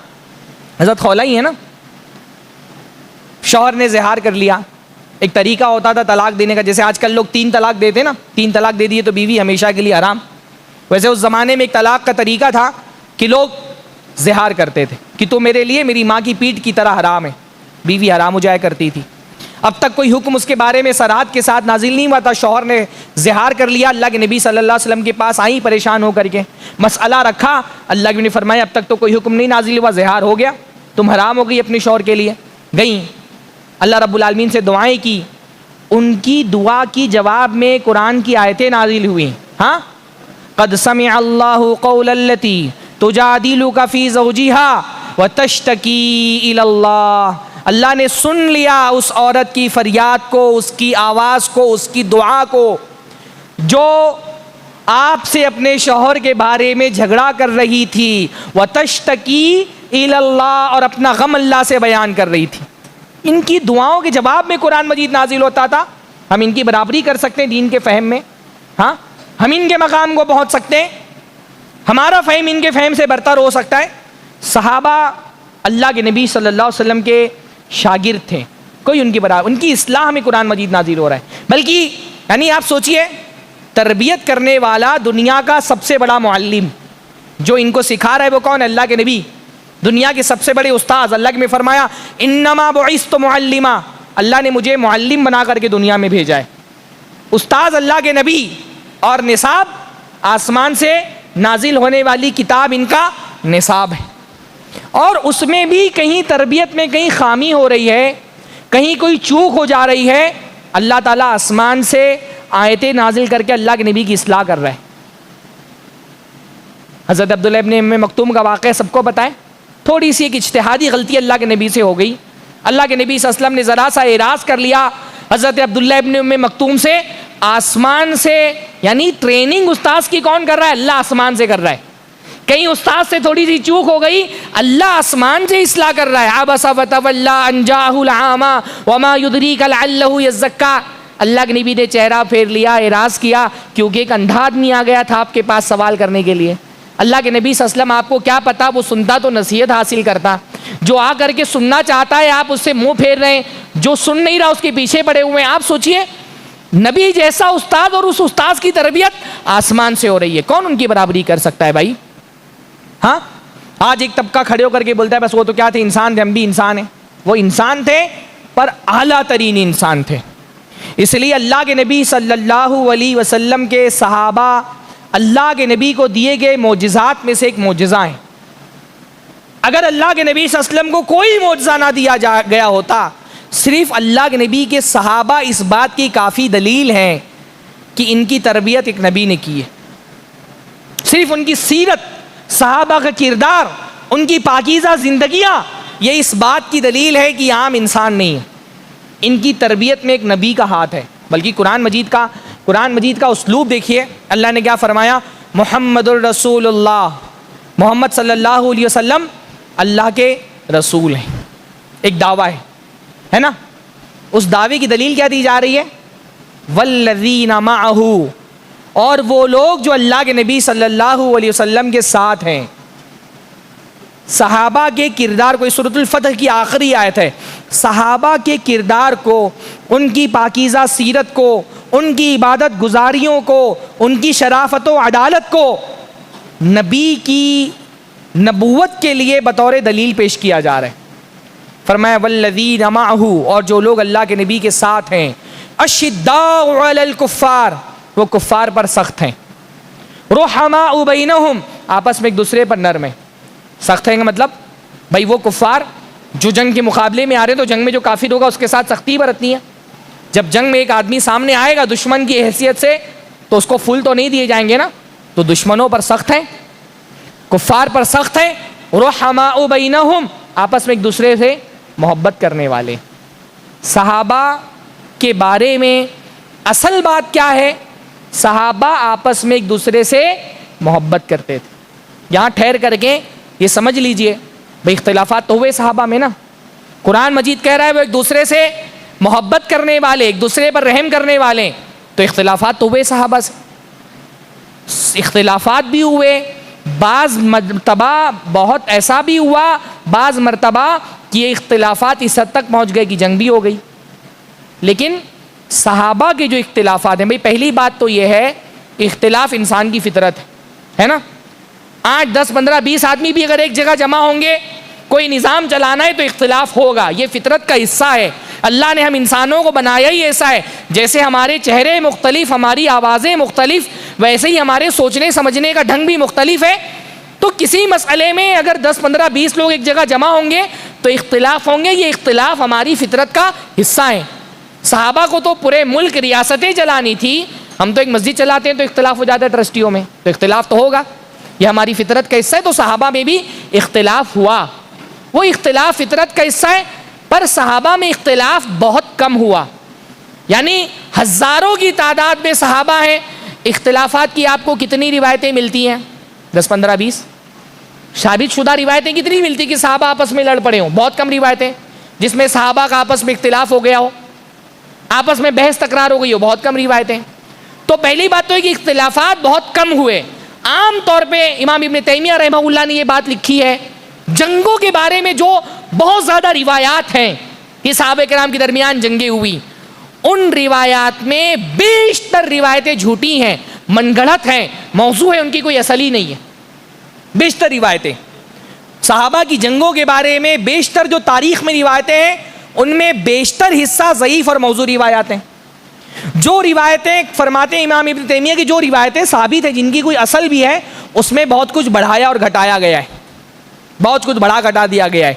حضرت خولہ ہی ہے نا۔ شوہر نے زہار کر لیا، ایک طریقہ ہوتا تھا طلاق دینے کا، جیسے آج کل لوگ 3 طلاق دیتے نا، 3 طلاق دے دیے تو بیوی ہمیشہ کے لیے حرام، ویسے اس زمانے میں ایک طلاق کا طریقہ تھا کہ لوگ زہار کرتے تھے کہ تو میرے لیے میری ماں کی پیٹھ کی طرح حرام ہے، بیوی حرام ہو جایا کرتی تھی۔ اب تک کوئی حکم اس کے بارے میں صراحت کے ساتھ نازل نہیں ہوا تھا، شوہر نے زہار کر لیا، اللہ کے نبی صلی اللہ علیہ وسلم کے پاس آئی پریشان ہو کر کے، مسئلہ رکھا، اللہ کے نبی نے فرمایا اب تک تو کوئی حکم نہیں نازل ہوا، زہار ہو گیا، تم حرام ہو گئی اپنے شوہر کے لیے۔ گئیں اللہ رب العالمین سے دعائیں کی، ان کی دعا کی جواب میں قرآن کی آیتیں نازل ہوئیں۔ ہاں، قد سمع اللہ قول التی تجادلک فی زوجہا وتشتکی الی اللہ، اللہ نے سن لیا اس عورت کی فریاد کو، اس کی آواز کو، اس کی دعا کو، جو آپ سے اپنے شوہر کے بارے میں جھگڑا کر رہی تھی، وتشتکی الی اللہ، اور اپنا غم اللہ سے بیان کر رہی تھی۔ ان کی دعاؤں کے جواب میں قرآن مجید نازل ہوتا تھا۔ ہم ان کی برابری کر سکتے ہیں دین کے فہم میں؟ ہاں، ہم ان کے مقام کو پہنچ سکتے ہیں؟ ہمارا فہم ان کے فہم سے برتر ہو سکتا ہے؟ صحابہ اللہ کے نبی صلی اللہ علیہ وسلم کے شاگرد تھے، کوئی ان کی برابر، ان کی اصلاح میں قرآن مجید نازل ہو رہا ہے۔ بلکہ یعنی آپ سوچئے، تربیت کرنے والا دنیا کا سب سے بڑا معلم جو ان کو سکھا رہا ہے وہ کون ہے؟ اللہ کے نبی، دنیا کے سب سے بڑے استاذ۔ اللہ نے فرمایا انما بعثت معلما، اللہ نے مجھے معلم بنا کر کے دنیا میں بھیجا ہے۔ استاذ اللہ کے نبی، اور نصاب آسمان سے نازل ہونے والی کتاب ان کا نصاب ہے، اور اس میں بھی کہیں تربیت میں کہیں خامی ہو رہی ہے، کہیں کوئی چوک ہو جا رہی ہے، اللہ تعالیٰ آسمان سے آیتیں نازل کر کے اللہ کے نبی کی اصلاح کر رہا ہے۔ حضرت عبداللہ ابن ام مکتوم کا واقعہ سب کو پتہ ہے، تھوڑی سی ایک اجتہادی غلطی اللہ کے نبی سے ہو گئی، اللہ کے نبی صلی اللہ علیہ وسلم نے ذرا سا اعراض کر لیا حضرت عبداللہ ابن ام مکتوم سے، آسمان سے، یعنی ٹریننگ استاذ کی کون کر رہا ہے؟ اللہ آسمان سے کر رہا ہے۔ کہیں استاذ سے تھوڑی سی چوک ہو گئی، اللہ آسمان سے اصلاح کر رہا ہے۔ عبس وتولی ان جاءہ العامی وما یدریک لعلہ یزکی، اللہ کے نبی نے چہرہ پھیر لیا، اعراض کیا، کیونکہ ایک اندھا آدمی آ گیا تھا آپ کے پاس سوال کرنے کے لیے۔ اللہ کے نبی صلی اللہ علیہ وسلم، آپ کو کیا پتا، وہ سنتا تو نصیحت حاصل کرتا، جو آ کر کے سننا چاہتا ہے آپ اس سے منہ پھیر رہے ہیں، جو سن نہیں رہا اس کے پیچھے پڑے ہوئے ہیں۔ آپ سوچئے نبی جیسا استاد اور اس استاذ کی تربیت آسمان سے ہو رہی ہے، کون ان کی برابری کر سکتا ہے بھائی؟ ہاں، آج ایک طبقہ کھڑے ہو کر کے بولتا ہے بس وہ تو کیا تھے، انسان تھے، ہم بھی انسان ہیں۔ وہ انسان تھے پر اعلیٰ ترین انسان تھے۔ اس لیے اللہ کے نبی صلی اللہ علیہ وسلم کے صحابہ اللہ کے نبی کو دیے گئے معجزات میں سے ایک معجزہ ہیں۔ اگر اللہ کے نبی صلی اللہ علیہ وسلم کو کوئی معجزہ نہ دیا گیا ہوتا، صرف اللہ کے نبی کے صحابہ اس بات کی کافی دلیل ہے کہ ان کی تربیت ایک نبی نے کی ہے۔ صرف ان کی سیرت، صحابہ کا کردار، ان کی پاکیزہ زندگیاں، یہ اس بات کی دلیل ہے کہ عام انسان نہیں ہے، ان کی تربیت میں ایک نبی کا ہاتھ ہے۔ بلکہ قرآن مجید کا اسلوب دیکھیے، اللہ نے کیا فرمایا، محمد الرسول اللہ، محمد صلی اللہ علیہ وسلم اللہ کے رسول ہیں۔ ایک دعویٰ ہے نا، اس دعوے کی دلیل کیا دی جا رہی ہے؟ والذین معہ، اور وہ لوگ جو اللہ کے نبی صلی اللہ علیہ وسلم کے ساتھ ہیں۔ صحابہ کے کردار کو، سورۃ الفتح کی آخری آیت ہے، صحابہ کے کردار کو، ان کی پاکیزہ سیرت کو، ان کی عبادت گزاریوں کو، ان کی شرافت و عدالت کو نبی کی نبوت کے لیے بطور دلیل پیش کیا جا رہا ہے۔ فرمایا والذین معہ، اور جو لوگ اللہ کے نبی کے ساتھ ہیں، اشداء علی الکفار، وہ کفار پر سخت ہیں، رحماء بینہم، آپس میں ایک دوسرے پر نرم ہیں۔ سخت ہیں کا مطلب بھائی وہ کفار جو جنگ کے مقابلے میں آ رہے ہیں، تو جنگ میں جو کافر ہوگا اس کے ساتھ سختی برتنی ہے۔ جب جنگ میں ایک آدمی سامنے آئے گا دشمن کی حیثیت سے، تو اس کو پھول تو نہیں دیے جائیں گے نا، تو دشمنوں پر سخت ہیں، کفار پر سخت ہیں، رحماء بینہم، آپس میں ایک دوسرے سے محبت کرنے والے۔ صحابہ کے بارے میں اصل بات کیا ہے؟ صحابہ آپس میں ایک دوسرے سے محبت کرتے تھے۔ یہاں ٹھہر کر کے یہ سمجھ لیجئے بھئی اختلافات تو ہوئے صحابہ میں نا، قرآن مجید کہہ رہا ہے وہ ایک دوسرے سے محبت کرنے والے، ایک دوسرے پر رحم کرنے والے، تو اختلافات تو ہوئے صحابہ سے، اختلافات بھی ہوئے، بعض مرتبہ بہت ایسا بھی ہوا، بعض مرتبہ کہ یہ اختلافات اس حد تک پہنچ گئے کہ جنگ بھی ہو گئی۔ لیکن صحابہ کے جو اختلافات ہیں، بھئی پہلی بات تو یہ ہے اختلاف انسان کی فطرت ہے نا، 8 10 15 20 آدمی بھی اگر ایک جگہ جمع ہوں گے، کوئی نظام چلانا ہے تو اختلاف ہوگا، یہ فطرت کا حصہ ہے۔ اللہ نے ہم انسانوں کو بنایا ہی ایسا ہے، جیسے ہمارے چہرے مختلف، ہماری آوازیں مختلف، ویسے ہی ہمارے سوچنے سمجھنے کا ڈھنگ بھی مختلف ہے۔ تو کسی مسئلے میں اگر 10 15 20 لوگ ایک جگہ جمع ہوں گے تو اختلاف ہوں گے، یہ اختلاف ہماری فطرت کا حصہ ہے۔ صحابہ کو تو پورے ملک ریاستیں چلانی تھی، ہم تو ایک مسجد چلاتے ہیں تو اختلاف ہو جاتا ہے ٹرسٹیوں میں، تو اختلاف تو ہوگا، یہ ہماری فطرت کا حصہ ہے۔ تو صحابہ میں بھی اختلاف ہوا، وہ اختلاف فطرت کا حصہ ہے، پر صحابہ میں اختلاف بہت کم ہوا، یعنی ہزاروں کی تعداد میں صحابہ ہیں۔ اختلافات کی آپ کو کتنی روایتیں ملتی ہیں؟ 10 15 20 ثابت شدہ روایتیں کتنی ملتی کہ صحابہ آپس میں لڑ پڑے ہوں؟ بہت کم روایتیں جس میں صحابہ کا آپس میں اختلاف ہو گیا ہو، آپس میں بحث تکرار ہو گئی ہو، بہت کم روایتیں۔ تو پہلی بات تو ہے کہ اختلافات بہت کم ہوئے۔ عام طور پہ امام ابن تیمیہ رحمہ اللہ نے یہ بات لکھی ہے، جنگوں کے بارے میں جو بہت زیادہ روایات ہیں کہ صحابہ کرام کے درمیان جنگیں ہوئی، ان روایات میں بیشتر روایتیں جھوٹی ہیں، من گھڑت ہیں، موضوع ہے، ان کی کوئی اصل ہی نہیں ہے۔ بیشتر روایتیں صحابہ کی جنگوں کے بارے میں، بیشتر جو تاریخ میں روایتیں ہیں ان میں بیشتر حصہ ضعیف اور موضوع روایات ہیں۔ جو روایتیں فرماتے ہیں امام ابن تیمیہ کی، جو روایتیں ثابت ہیں جن کی کوئی اصل بھی ہے، اس میں بہت کچھ بڑھایا اور گھٹایا گیا ہے، بہت کچھ بڑھا گھٹا دیا گیا ہے۔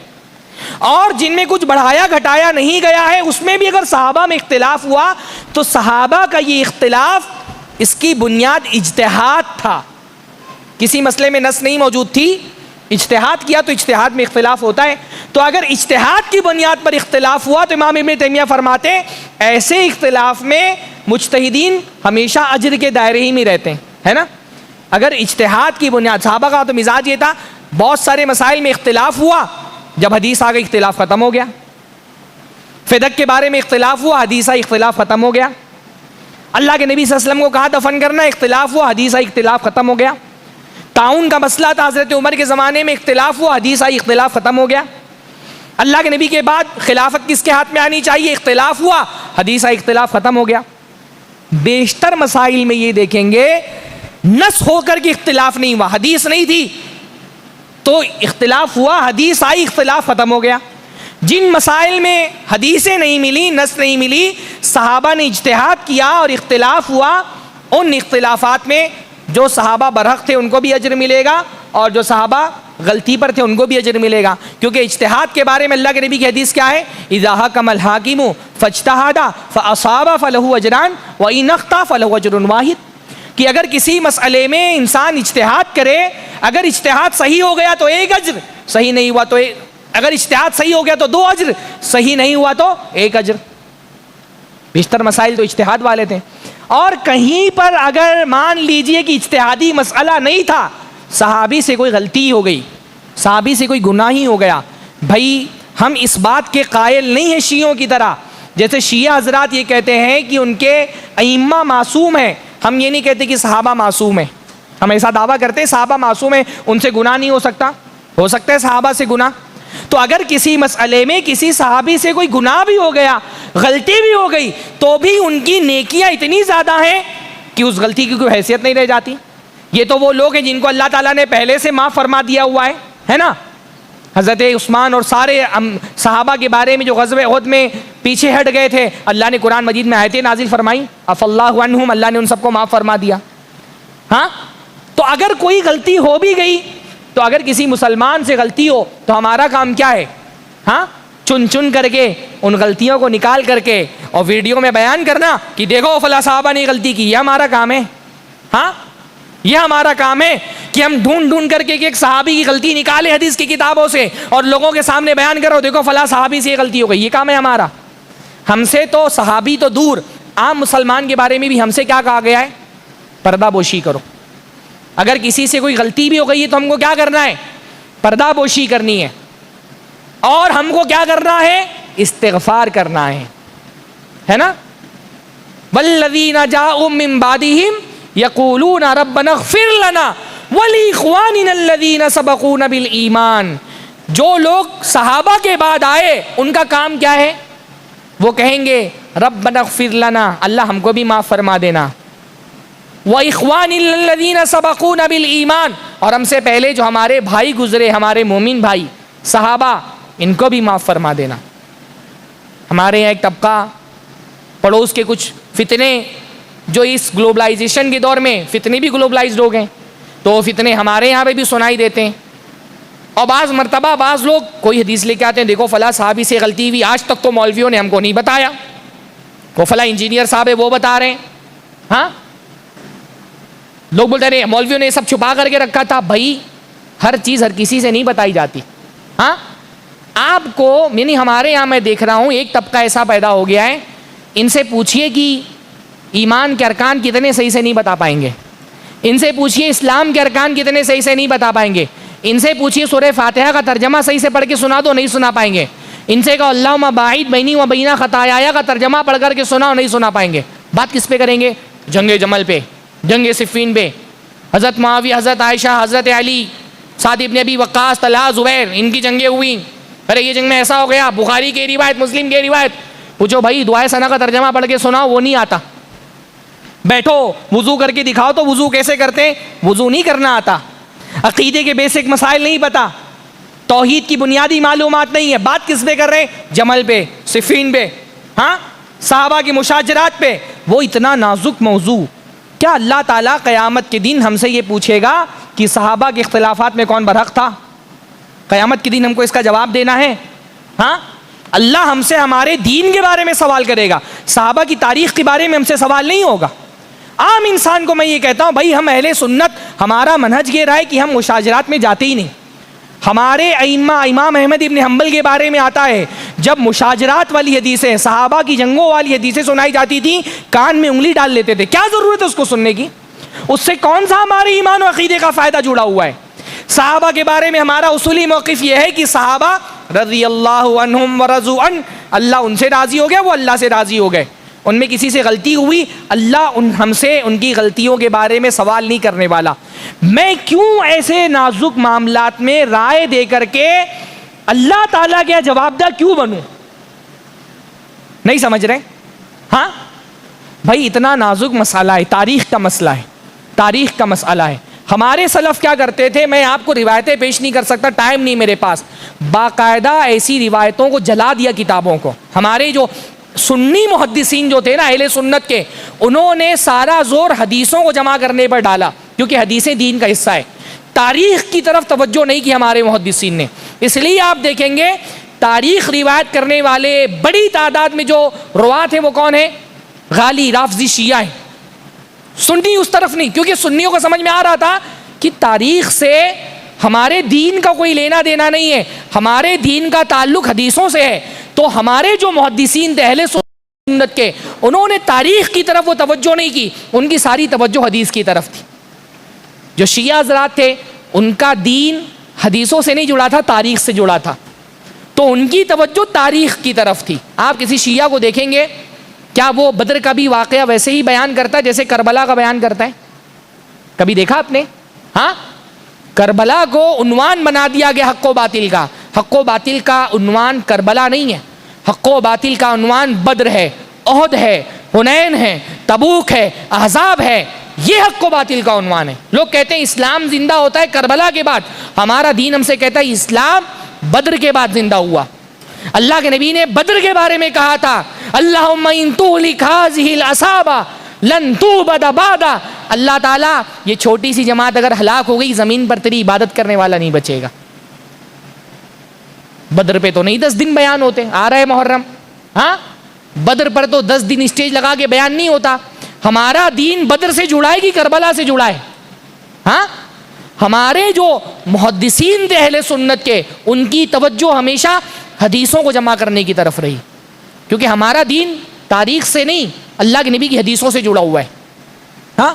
اور جن میں کچھ بڑھایا گھٹایا نہیں گیا ہے اس میں بھی اگر صحابہ میں اختلاف ہوا تو صحابہ کا یہ اختلاف، اس کی بنیاد اجتہاد تھا، کسی مسئلے میں نص نہیں موجود تھی، اجتہاد کیا تو اجتہاد میں اختلاف ہوتا ہے۔ تو اگر اجتہاد کی بنیاد پر اختلاف ہوا تو امام ابن تیمیہ فرماتے ہیں ایسے اختلاف میں مجتہدین ہمیشہ اجر کے دائرے ہی میں رہتے ہیں، ہے نا۔ اگر اجتہاد کی بنیاد، صحابہ کا تو مزاج یہ تھا، بہت سارے مسائل میں اختلاف ہوا، جب حدیث آ گئی اختلاف ختم ہو گیا۔ فدق کے بارے میں اختلاف ہوا، حدیث آئی اختلاف ختم ہو گیا۔ اللہ کے نبی صلی اللہ علیہ وسلم کو کہاں دفن کرنا ہے، اختلاف ہوا، حدیث آئی اختلاف ختم ہو گیا۔ تعاون کا مسئلہ تھا حضرت عمر کے زمانے میں، اختلاف ہوا، حدیث آئی اختلاف ختم ہو گیا۔ اللہ کے نبی کے بعد خلافت کس کے ہاتھ میں آنی چاہیے، اختلاف ہوا، حدیث آئی اختلاف ختم ہو گیا۔ بیشتر مسائل میں یہ دیکھیں گے نص ہو کر کے اختلاف نہیں ہوا، حدیث نہیں تھی تو اختلاف ہوا، حدیث آئی اختلاف ختم ہو گیا۔ جن مسائل میں حدیثیں نہیں ملی، نص نہیں ملی، صحابہ نے اجتہاد کیا اور اختلاف ہوا، ان اختلافات میں جو صحابہ برحق تھے ان کو بھی اجر ملے گا اور جو صحابہ غلطی پر تھے ان کو بھی اجر ملے گا، کیونکہ اجتہاد کے بارے میں اللہ کے نبی کی حدیث کیا ہے، اذا حکم الحاکم فاجتہد فاصاب فلہ اجران وان اخطا فلہ اجر واحد، کہ اگر کسی مسئلے میں انسان اجتہاد کرے، اگر اجتہاد صحیح ہو گیا تو ایک اجر، صحیح نہیں ہوا تو اگر اجتہاد صحیح ہو گیا تو 2 اجر، صحیح نہیں ہوا تو 1 اجر۔ بیشتر مسائل تو اجتہاد والے تھے۔ اور کہیں پر اگر مان لیجئے کہ اجتہادی مسئلہ نہیں تھا، صحابی سے کوئی غلطی ہو گئی، صحابی سے کوئی گناہ ہی ہو گیا، بھائی ہم اس بات کے قائل نہیں ہیں شیعوں کی طرح، جیسے شیعہ حضرات یہ کہتے ہیں کہ ان کے ائمہ معصوم ہیں، ہم یہ نہیں کہتے کہ صحابہ معصوم ہیں، ہم ایسا دعویٰ کرتے ہیں صحابہ معصوم ہیں، ان سے گناہ نہیں ہو سکتا، ہو سکتا ہے صحابہ سے گناہ۔ تو اگر کسی مسئلے میں کسی صحابی سے کوئی گناہ بھی ہو گیا، غلطی بھی ہو گئی، تو بھی ان کی نیکیاں اتنی زیادہ ہیں کہ اس غلطی کی کوئی حیثیت نہیں رہ جاتی۔ یہ تو وہ لوگ ہیں جن کو اللہ تعالیٰ نے پہلے سے معاف فرما دیا ہوا ہے نا۔ حضرت عثمان اور سارے صحابہ کے بارے میں جو غزوہ احد میں پیچھے ہٹ گئے تھے، اللہ نے قرآن مجید میں آیتیں نازل فرمائی، عفا اللہ عنہم، اللہ نے ان سب کو معاف فرما دیا۔ ہاں، تو اگر کوئی غلطی ہو بھی گئی، تو اگر کسی مسلمان سے غلطی ہو تو ہمارا کام کیا ہے، ہاں، چن چن کر کے ان غلطیوں کو نکال کر کے اور ویڈیو میں بیان کرنا کہ دیکھو فلاں صحابہ نے غلطی کی، یہ ہمارا کام ہے۔ ہاں، یہ ہمارا کام ہے کہ ہم ڈھونڈ ڈھونڈ کر کے ایک صحابی کی غلطی نکالے حدیث کی کتابوں سے اور لوگوں کے سامنے بیان کرو، دیکھو فلاں صحابی سے یہ غلطی ہو گئی، یہ کام ہے ہمارا۔ ہم سے تو صحابی تو دور، عام مسلمان کے بارے میں بھی ہم سے کیا کہا گیا ہے، پردہ پوشی کرو۔ اگر کسی سے کوئی غلطی بھی ہو گئی ہے تو ہم کو کیا کرنا ہے، پردہ پوشی کرنی ہے، اور ہم کو کیا کرنا ہے، استغفار کرنا ہے نا۔ والذین جاءوا من بعدہم یقولون ربنا اغفر لنا ولاخواننا الذین سبقونا بالایمان، جو لوگ صحابہ کے بعد آئے ان کا کام کیا ہے، وہ کہیں گے ربنا اغفر لنا، اللہ ہم کو بھی معاف فرما دینا، وَإِخْوَانِ الَّذِينَ سَبَقُونَ بِالْإِيمَانِ، اور ہم سے پہلے جو ہمارے بھائی گزرے، ہمارے مومن بھائی صحابہ، ان کو بھی معاف فرما دینا۔ ہمارے یہاں ایک طبقہ پڑوس کے کچھ فتنے، جو اس گلوبلائزیشن کے دور میں فتنے بھی گلوبلائزڈ ہو گئے، تو وہ فتنے ہمارے یہاں پہ بھی سنائی دیتے ہیں۔ اور بعض مرتبہ بعض لوگ کوئی حدیث لے کے آتے ہیں، دیکھو فلاں صحابی سے غلطی ہوئی، آج تک تو مولویوں نے ہم کو نہیں بتایا، وہ فلاں انجینئر صاحب ہے وہ بتا رہے ہیں۔ ہاں، لوگ بولتے رہے مولویوں نے سب چھپا کر کے رکھا تھا۔ بھائی ہر چیز ہر کسی سے نہیں بتائی جاتی۔ ہاں، آپ کو یعنی ہمارے یہاں میں دیکھ رہا ہوں ایک طبقہ ایسا پیدا ہو گیا ہے، ان سے پوچھئے کہ ایمان کے ارکان کتنے صحیح سے نہیں بتا پائیں گے، ان سے پوچھئے اسلام کے ارکان کتنے صحیح سے نہیں بتا پائیں گے، ان سے پوچھئے سورہ فاتحہ کا ترجمہ صحیح سے پڑھ کے سنا دو، نہیں سنا پائیں گے، ان سے کہو اللہم باعد بینی و بین خطایا کا ترجمہ پڑھ کر کے سناؤ، نہیں سنا پائیں گے۔ بات کس پہ کریں گے؟ جنگ جمل پہ، جنگ صفین پہ، حضرت معاویہ، حضرت عائشہ، حضرت علی، سعد ابن ابی وقاص، طلحہ، زبیر، ان کی جنگیں ہوئیں، ارے یہ جنگ میں ایسا ہو گیا، بخاری کی روایت، مسلم کی روایت۔ پوچھو بھائی دعائے ثنا کا ترجمہ پڑھ کے سناؤ، وہ نہیں آتا۔ بیٹھو وضو کر کے دکھاؤ تو وضو کیسے کرتے ہیں، وضو نہیں کرنا آتا، عقیدے کے بیسک مسائل نہیں پتا، توحید کی بنیادی معلومات نہیں ہے۔ بات کس پہ کر رہے ہیں؟ جمل پہ، صفین پہ، ہاں، صحابہ کی مشاجرات پہ۔ وہ اتنا نازک موضوع، کیا اللہ تعالیٰ قیامت کے دن ہم سے یہ پوچھے گا کہ صحابہ کے اختلافات میں کون برحق تھا؟ قیامت کے دن ہم کو اس کا جواب دینا ہے۔ ہاں، اللہ ہم سے ہمارے دین کے بارے میں سوال کرے گا، صحابہ کی تاریخ کے بارے میں ہم سے سوال نہیں ہوگا۔ عام انسان کو میں یہ کہتا ہوں بھائی ہم اہل سنت، ہمارا منہج یہ رہا ہے کہ ہم مشاجرات میں جاتے ہی نہیں۔ ہمارے ائمہ امام احمد ابن حنبل کے بارے میں آتا ہے، جب مشاجرات والی حدیثیں، صحابہ کی جنگوں والی حدیثیں سنائی جاتی تھی، کان میں انگلی ڈال لیتے تھے۔ کیا ضرورت ہے اس کو سننے کی؟ اس سے کون سا ہمارے ایمان و عقیدے کا فائدہ جڑا ہوا ہے؟ صحابہ کے بارے میں ہمارا اصولی موقف یہ ہے کہ صحابہ رضی اللہ عنہم ورضوا عنہ، اللہ ان سے راضی ہو گیا، وہ اللہ سے راضی ہو گئے۔ ان میں کسی سے غلطی ہوئی، اللہ ہم سے ان کی غلطیوں کے بارے میں سوال نہیں کرنے والا۔ میں کیوں ایسے نازک معاملات میں رائے دے کر کے اللہ تعالیٰ کے جواب دہ کیوں بنوں؟ نہیں سمجھ رہے؟ ہاں بھائی اتنا نازک مسئلہ ہے، تاریخ کا مسئلہ ہے، تاریخ کا مسئلہ ہے۔ ہمارے سلف کیا کرتے تھے، میں آپ کو روایتیں پیش نہیں کر سکتا، ٹائم نہیں میرے پاس، باقاعدہ ایسی روایتوں کو جلا دیا کتابوں کو۔ ہمارے جو سنی محدثین جو تھے نا اہل سنت کے، انہوں نے سارا زور حدیثوں کو جمع کرنے پر ڈالا، کیونکہ حدیثیں دین کا حصہ ہے۔ تاریخ کی طرف توجہ نہیں کی ہمارے محدثین نے۔ اس لیے آپ دیکھیں گے تاریخ روایت کرنے والے بڑی تعداد میں جو روات ہیں وہ کون ہیں؟ غالی، رافضی، شیعہ ہیں۔ سنی اس طرف نہیں، کیونکہ سنیوں کو سمجھ میں آ رہا تھا کہ تاریخ سے ہمارے دین کا کوئی لینا دینا نہیں ہے، ہمارے دین کا تعلق حدیثوں سے ہے۔ تو ہمارے جو محدثین تھے اہل سنت کے، انہوں نے تاریخ کی طرف وہ توجہ نہیں کی، ان کی ساری توجہ حدیث کی طرف تھی۔ جو شیعہ حضرات تھے ان کا دین حدیثوں سے نہیں جڑا تھا، تاریخ سے جڑا تھا، تو ان کی توجہ تاریخ کی طرف تھی۔ آپ کسی شیعہ کو دیکھیں گے، کیا وہ بدر کا بھی واقعہ ویسے ہی بیان کرتا ہے جیسے کربلا کا بیان کرتا ہے؟ کبھی دیکھا آپ نے؟ ہاں، کربلا کو عنوان بنا دیا گیا حق و باطل کا۔ حق و باطل کا عنوان کربلا نہیں ہے، حق و باطل کا عنوان بدر ہے، احد ہے، حنین ہے، تبوک ہے، احزاب ہے، یہ حق و باطل کا عنوان ہے۔ لوگ کہتے ہیں اسلام زندہ ہوتا ہے کربلا کے بعد، ہمارا دین ہم سے کہتا ہے اسلام بدر کے بعد زندہ ہوا۔ اللہ کے نبی نے بدر کے بارے میں کہا تھا اللہم ان تہلک ہذہ العصابہ لن تعبد بعد، اللہ تعالیٰ یہ چھوٹی سی جماعت اگر ہلاک ہو گئی زمین پر تیری عبادت کرنے والا نہیں بچے گا۔ بدر پہ تو نہیں 10 دن بیان ہوتے، آ رہا ہے محرم، ہاں بدر پر تو 10 دن اسٹیج لگا کے بیان نہیں ہوتا۔ ہمارا دین بدر سے جڑا ہے کہ کربلا سے جڑا ہے؟ ہاں، ہمارے جو محدثین تھے اہل سنت کے، ان کی توجہ ہمیشہ حدیثوں کو جمع کرنے کی طرف رہی، کیونکہ ہمارا دین تاریخ سے نہیں اللہ کے نبی کی حدیثوں سے جڑا ہوا ہے۔ ہاں،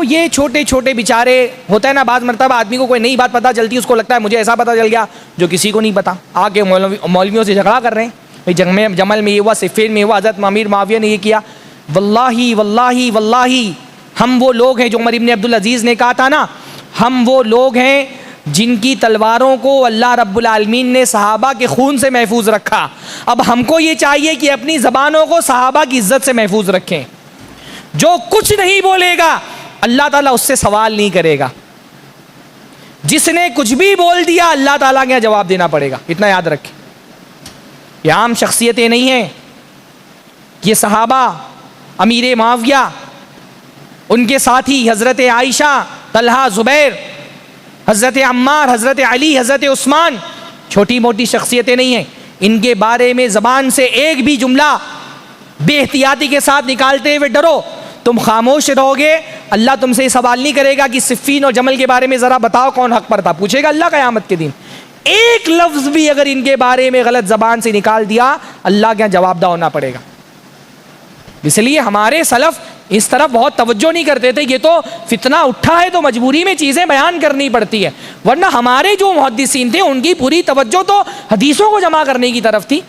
یہ چھوٹے چھوٹے بیچارے ہوتا ہے نا، بعض مرتبہ آدمی کو کوئی نئی بات پتہ چلتی ہے، اس کو لگتا ہے مجھے ایسا پتہ چل گیا جو کسی کو نہیں پتا، آ کے مولویوں سے جھگڑا کر رہے ہیں، بھائی جنگ میں جمل میں یہ ہوا، صفین میں ہوا، حضرت امیر معاویہ نے یہ کیا۔ واللہ واللہ واللہ ہم وہ لوگ ہیں جو عمر ابن عبدالعزیز نے کہا تھا نا، ہم وہ لوگ ہیں جن کی تلواروں کو اللہ رب العالمین نے صحابہ کے خون سے محفوظ رکھا۔ اب ہم کو یہ چاہیے کہ اپنی زبانوں کو صحابہ کی عزت سے محفوظ رکھیں۔ جو کچھ نہیں بولے گا اللہ تعالیٰ اس سے سوال نہیں کرے گا۔ جس نے کچھ بھی بول دیا اللہ تعالیٰ کے یہاں جواب دینا پڑے گا، اتنا یاد رکھیں۔ یہ عام شخصیتیں نہیں ہیں، یہ صحابہ، امیر معاویہ، ان کے ساتھی حضرت عائشہ، طلحہ، زبیر، حضرت عمار، حضرت علی، حضرت عثمان، چھوٹی موٹی شخصیتیں نہیں ہیں۔ ان کے بارے میں زبان سے ایک بھی جملہ بے احتیاطی کے ساتھ نکالتے ہوئے ڈرو، تم خاموش رہو گے، اللہ تم سے یہ سوال نہیں کرے گا کہ صفین اور جمل کے بارے میں ذرا بتاؤ کون حق پر تھا، پوچھے گا اللہ قیامت کے دن۔ ایک لفظ بھی اگر ان کے بارے میں غلط زبان سے نکال دیا اللہ کے یہاں جواب دہ ہونا پڑے گا۔ اس لیے ہمارے سلف اس طرف بہت توجہ نہیں کرتے تھے، یہ تو فتنہ اٹھا ہے تو مجبوری میں چیزیں بیان کرنی پڑتی ہے، ورنہ ہمارے جو محدثین تھے ان کی پوری توجہ تو حدیثوں کو جمع کرنے کی طرف تھی۔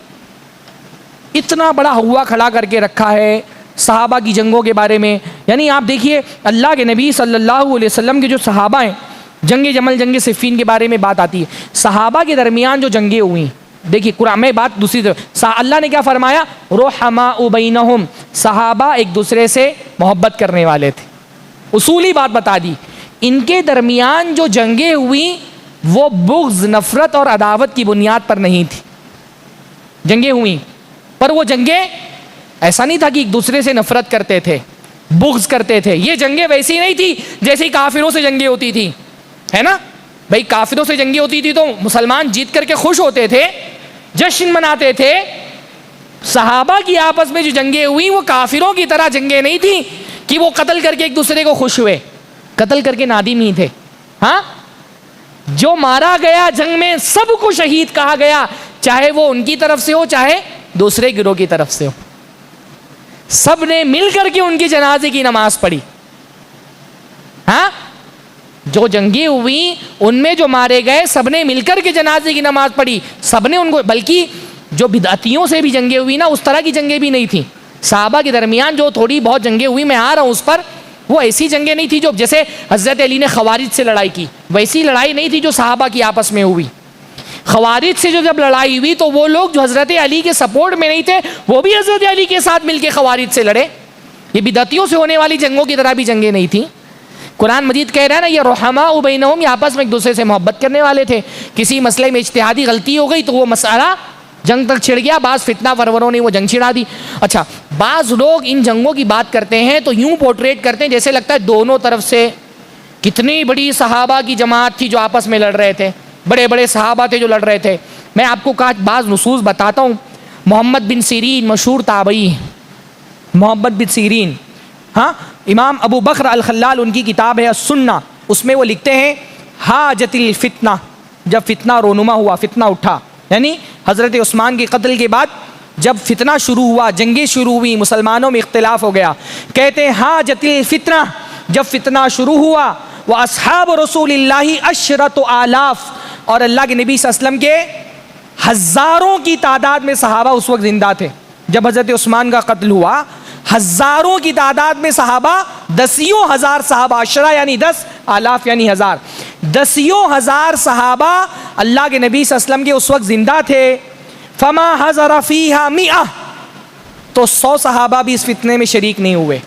اتنا بڑا ہوا کھڑا کر کے رکھا ہے صحابہ کی جنگوں کے بارے میں، یعنی آپ دیکھیے اللہ کے نبی صلی اللہ علیہ وسلم کے جو صحابہ ہیں، جنگ جمل، جنگ صفین کے بارے میں بات آتی ہے، صحابہ کے درمیان جو جنگیں ہوئیں، دیکھیے قرآن میں بات دوسری طرف، اللہ نے کیا فرمایا؟ رحماء بینہم، صحابہ ایک دوسرے سے محبت کرنے والے تھے، اصولی بات بتا دی۔ ان کے درمیان جو جنگیں ہوئیں وہ بغض، نفرت اور عداوت کی بنیاد پر نہیں تھی، جنگیں ہوئیں، پر وہ جنگیں ایسا نہیں تھا کہ ایک دوسرے سے نفرت کرتے تھے، بغض کرتے تھے، یہ جنگیں ویسی نہیں تھی جیسے کافروں سے جنگیں ہوتی تھی، ہے نا بھائی؟ کافروں سے جنگیں ہوتی تھی تو مسلمان جیت کر کے خوش ہوتے تھے، جشن مناتے تھے۔ صحابہ کی آپس میں جو جنگیں ہوئی وہ کافروں کی طرح جنگیں نہیں تھیں کہ وہ قتل کر کے ایک دوسرے کو خوش ہوئے، قتل کر کے نادم ہی تھے۔ ہاں، جو مارا گیا جنگ میں سب کو شہید کہا گیا، چاہے وہ ان کی طرف سے ہو چاہے دوسرے گروہ کی طرف سے ہو، سب نے مل کر کے ان کی جنازے کی نماز پڑھی۔ ہاں، جو جنگیں ہوئی ان میں جو مارے گئے سب نے مل کر کے جنازے کی نماز پڑھی، سب نے ان کو، بلکہ جو بدعتیوں سے بھی جنگیں ہوئی نا اس طرح کی جنگیں بھی نہیں تھیں صحابہ کے درمیان۔ جو تھوڑی بہت جنگیں ہوئی میں آ رہا ہوں اس پر، وہ ایسی جنگیں نہیں تھی جو جیسے حضرت علی نے خوارج سے لڑائی کی، ویسی لڑائی نہیں تھی جو صحابہ کی آپس میں ہوئی۔ خوارج سے جو جب لڑائی ہوئی تو وہ لوگ جو حضرت علی کے سپورٹ میں نہیں تھے وہ بھی حضرت علی کے ساتھ مل کے خوارج سے لڑے۔ یہ بدعتیوں سے ہونے والی جنگوں کی طرح بھی جنگیں نہیں تھیں۔ قرآن مجید کہہ رہا ہے نا، یہ رحماء بینہم، یہ آپس میں ایک دوسرے سے محبت کرنے والے تھے۔ کسی مسئلے میں اجتہادی غلطی ہو گئی تو وہ مسئلہ جنگ تک چھڑ گیا، بعض فتنہ پروروں نے وہ جنگ چھڑا دی۔ اچھا، بعض لوگ ان جنگوں کی بات کرتے ہیں تو یوں پورٹریٹ کرتے ہیں جیسے لگتا ہے دونوں طرف سے کتنی بڑی صحابہ کی جماعت تھی جو آپس میں لڑ رہے تھے، بڑے بڑے صحابہ تھے جو لڑ رہے تھے۔ میں آپ کو بعض نصوص بتاتا ہوں۔ محمد بن سیرین مشہور تابعی، محمد بن سیرین، ہاں، امام ابو بکر الخلال ان کی کتاب ہے السنہ، اس میں وہ لکھتے ہیں حاجت الفتنہ، جب فتنہ رونما ہوا، فتنہ اٹھا، یعنی حضرت عثمان کے قتل کے بعد جب فتنہ شروع ہوا، جنگیں شروع ہوئی، مسلمانوں میں اختلاف ہو گیا، کہتے ہیں حاجت الفتنہ، جب فتنہ شروع ہوا، واصحاب رسول اللہ عشرۃ آلاف، اور اللہ کے نبی صلی اللہ علیہ وسلم کے ہزاروں کی تعداد میں صحابہ اس وقت زندہ تھے۔ جب حضرت عثمان کا قتل ہوا ہزاروں کی تعداد میں صحابہ، دسیوں ہزار صحابہ، عشرہ یعنی 10، آلاف یعنی ہزار، دسیوں ہزار صحابہ اللہ کے نبی صلی اللہ علیہ وسلم کے اس وقت زندہ تھے۔ فما حضر فیہا 100، تو 100 صحابہ بھی اس فتنے میں شریک نہیں ہوئے۔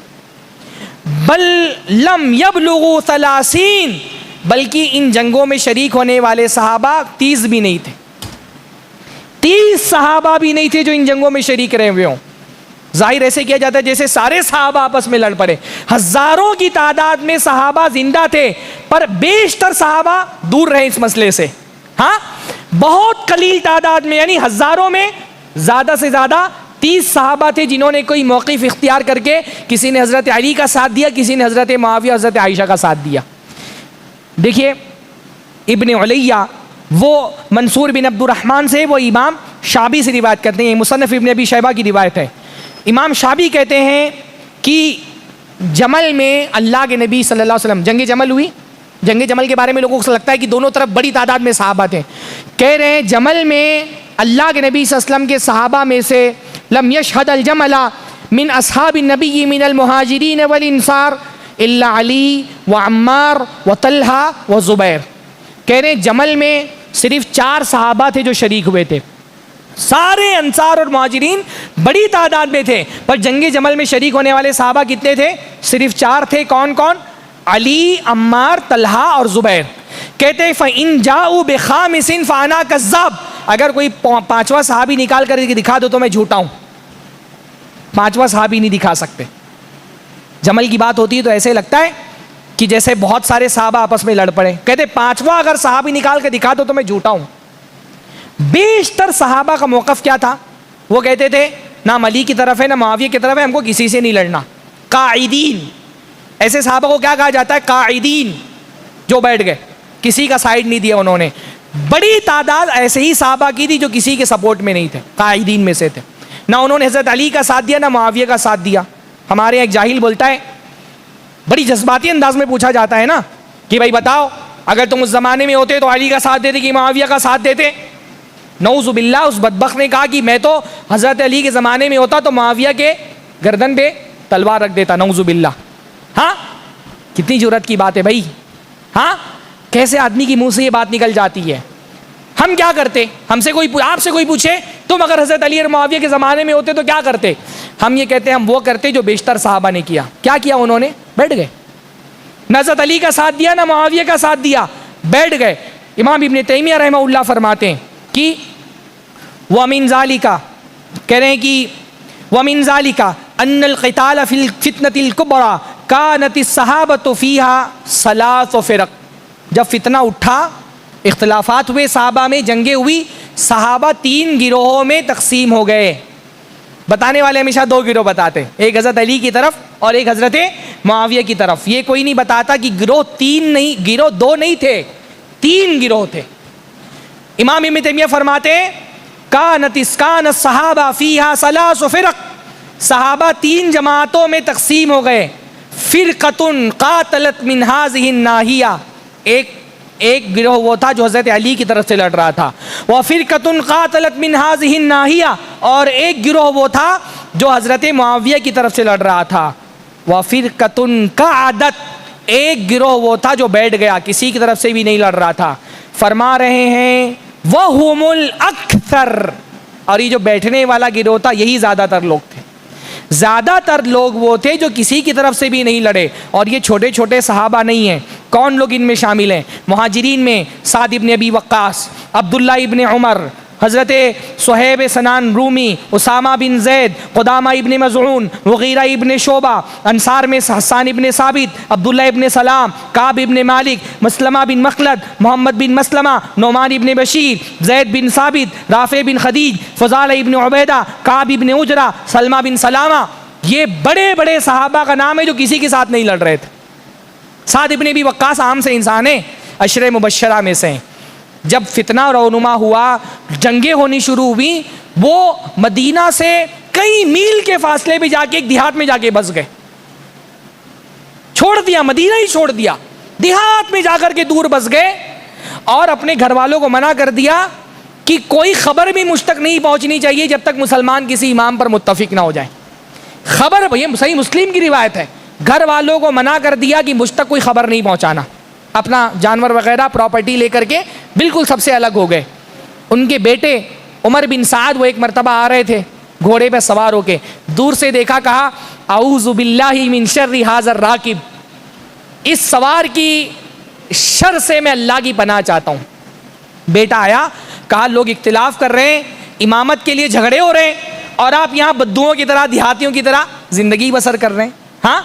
بل لم یبلغوا 30، بلکہ ان جنگوں میں شریک ہونے والے صحابہ 30 بھی نہیں تھے، 30 صحابہ بھی نہیں تھے جو ان جنگوں میں شریک رہے ہوئے ہوں۔ ظاہر ایسے کیا جاتا ہے جیسے سارے صحابہ آپس میں لڑ پڑے، ہزاروں کی تعداد میں صحابہ زندہ تھے پر بیشتر صحابہ دور رہے اس مسئلے سے۔ ہاں، بہت قلیل تعداد میں، یعنی ہزاروں میں زیادہ سے زیادہ 30 صحابہ تھے جنہوں نے کوئی موقف اختیار کر کے کسی نے حضرت علی کا ساتھ دیا، کسی نے حضرت معاویہ، حضرت عائشہ کا ساتھ دیا۔ دیکھیے ابن علیہ وہ منصور بن عبد الرحمن سے، وہ امام شعبی سے روایت کرتے ہیں، مصنف ابن ابی شیبہ کی روایت ہے۔ امام شعبی کہتے ہیں کہ جمل میں اللہ کے نبی صلی اللہ علیہ وسلم، جنگ جمل ہوئی، جنگ جمل کے بارے میں لوگوں کو لگتا ہے کہ دونوں طرف بڑی تعداد میں صحابہ تھے، کہہ رہے ہیں جمل میں اللہ کے نبی صلی اللہ علیہ وسلم کے صحابہ میں سے لم یشہد الجمل من اصحاب النبی من المہاجرین والانصار الا علی وعمار وطلحہ وزبیر، کہہ رہے ہیں جمل میں صرف 4 صحابہ تھے جو شریک ہوئے تھے، سارے انصار اور مہاجرین بڑی تعداد میں تھے، پر جنگ جمل میں شریک ہونے والے صحابہ کتنے تھے؟ صرف 4 تھے۔ کون کون؟ علی، عمار، طلحہ اور زبیر۔ کہتے ہیں فَإِن جَاءُوا بِخَامِسٍ فَأَنَا كَذَّابٌ، اگر کوئی پانچواں صحابی نکال کر دکھا دو تو میں جھوٹا ہوں. پانچواں صحابی نہیں دکھا سکتے. جمل کی بات ہوتی ہے تو ایسے لگتا ہے کہ جیسے بہت سارے صحابہ آپس میں لڑ پڑے. کہتے پانچواں اگر صحابی نکال کے دکھا دو تو میں جھوٹا ہوں. بیشتر صحابہ کا موقف کیا تھا؟ وہ کہتے تھے نہ علی کی طرف ہے نہ معاویہ کی طرف ہے، ہم کو کسی سے نہیں لڑنا. قاعدین، ایسے صحابہ کو کیا کہا جاتا ہے؟ قاعدین، جو بیٹھ گئے، کسی کا سائیڈ نہیں دیا انہوں نے. بڑی تعداد ایسے ہی صحابہ کی تھی جو کسی کے سپورٹ میں نہیں تھے، قاعدین میں سے تھے. نہ انہوں نے حضرت علی کا ساتھ دیا نہ معاویہ کا ساتھ دیا. ہمارے یہاں ایک جاہل بولتا ہے، بڑی جذباتی انداز میں پوچھا جاتا ہے نا کہ بھائی بتاؤ اگر تم اس زمانے میں ہوتے تو علی کا ساتھ دیتے کہ معاویہ کا ساتھ دیتے؟ نعوذ باللہ، اس بدبخت نے کہا کہ میں تو حضرت علی کے زمانے میں ہوتا تو معاویہ کے گردن پہ تلوار رکھ دیتا. نعوذ باللہ. ہاں، کتنی جرأت کی بات ہے بھائی. ہاں، کیسے آدمی کی منہ سے یہ بات نکل جاتی ہے؟ ہم کیا کرتے؟ ہم سے کوئی، آپ سے کوئی پوچھے تم اگر حضرت علی اور معاویہ کے زمانے میں ہوتے تو کیا کرتے؟ ہم یہ کہتے ہیں ہم وہ کرتے جو بیشتر صحابہ نے کیا. کیا کیا انہوں نے؟ بیٹھ گئے. نہ حضرت علی کا ساتھ دیا نہ معاویہ کا ساتھ دیا، بیٹھ گئے. امام ابن تیمیہ رحمہ اللہ فرماتے ہیں کہ وَمِن ذَلِكَ، کہہ رہے ہیں کہ وَمِن ذَلِكَ أَنَّ الْقِتَالَ فِي الْفِتْنَةِ الْكُبْرَى كَانَتِ الصَّحَابَةُ فِيهَا ثَلَاثُ فِرَقٍ. جب فتنہ اٹھا، اختلافات ہوئے، صحابہ میں جنگیں ہوئی، صحابہ 3 گروہوں میں تقسیم ہو گئے. بتانے والے ہمیشہ 2 گروہ بتاتے، ایک حضرت علی کی طرف اور ایک حضرت معاویہ کی طرف. یہ کوئی نہیں بتاتا کہ گروہ 2 نہیں تھے، 3 گروہ تھے. امام ابن تیمیہ فرماتے ہیں کان الصحابہ فیہا 3 فرق، صحابہ 3 جماعتوں میں تقسیم ہو گئے. فرقۃ قاتلت من هذه الناحیہ، ایک گروہ وہ تھا جو حضرت علی کی طرف سے لڑ رہا تھا. وفرقۃ قاتلت من هذه الناحیہ، اور ایک گروہ وہ تھا جو حضرت معاویہ کی طرف سے لڑ رہا تھا. وفرقۃ قعدت، ایک گروہ وہ تھا جو بیٹھ گیا، کسی کی طرف سے بھی نہیں لڑ رہا تھا. فرما رہے ہیں وَهُمُ الْأَكْثَرُ، اور یہ جو بیٹھنے والا گروہ تھا یہی زیادہ تر لوگ تھے. زیادہ تر لوگ وہ تھے جو کسی کی طرف سے بھی نہیں لڑے. اور یہ چھوٹے چھوٹے صحابہ نہیں ہیں. کون لوگ ان میں شامل ہیں؟ مہاجرین میں سعد ابن ابی وقاص، عبداللہ ابن عمر، حضرت صہیب سنان رومی، اسامہ بن زید، قدامہ ابن مظعون، مغیرہ ابن شعبہ. انصار میں حسان ابن ثابت، عبداللہ ابن سلام، کعب ابن مالک، مسلمہ بن مخلد، محمد بن مسلمہ، نعمان ابن بشیر، زید بن ثابت، رافع بن خدیج، فضالہ ابن عبیدہ، کعب ابن عجرہ، سلمہ بن سلامہ. یہ بڑے بڑے صحابہ کا نام ہے جو کسی کے ساتھ نہیں لڑ رہے تھے. سعد ابن ابی وقاص عام سے انسان ہیں، عشرہ مبشرہ میں سے. جب فتنہ رونما ہوا، جنگیں ہونی شروع ہوئی، وہ مدینہ سے کئی میل کے فاصلے پہ جا کے ایک دیہات میں جا کے بس گئے. چھوڑ دیا، مدینہ ہی چھوڑ دیا، دیہات میں جا کر کے دور بس گئے. اور اپنے گھر والوں کو منع کر دیا کہ کوئی خبر بھی مجھ تک نہیں پہنچنی چاہیے جب تک مسلمان کسی امام پر متفق نہ ہو جائیں. خبر، یہ صحیح مسلم کی روایت ہے، گھر والوں کو منع کر دیا کہ مجھ تک کوئی خبر نہیں پہنچانا. اپنا جانور وغیرہ پراپرٹی لے کر کے بالکل سب سے الگ ہو گئے. ان کے بیٹے عمر بن سعد وہ ایک مرتبہ آ رہے تھے گھوڑے پہ سوار ہو کے، دور سے دیکھا، کہا اعوذ باللہ من شر ھذا الراکب، اس سوار کی شر سے میں اللہ کی پناہ چاہتا ہوں. بیٹا آیا، کہا لوگ اختلاف کر رہے ہیں، امامت کے لیے جھگڑے ہو رہے ہیں، اور آپ یہاں بدوؤں کی طرح، دیہاتیوں کی طرح زندگی بسر کر رہے ہیں. ہاں،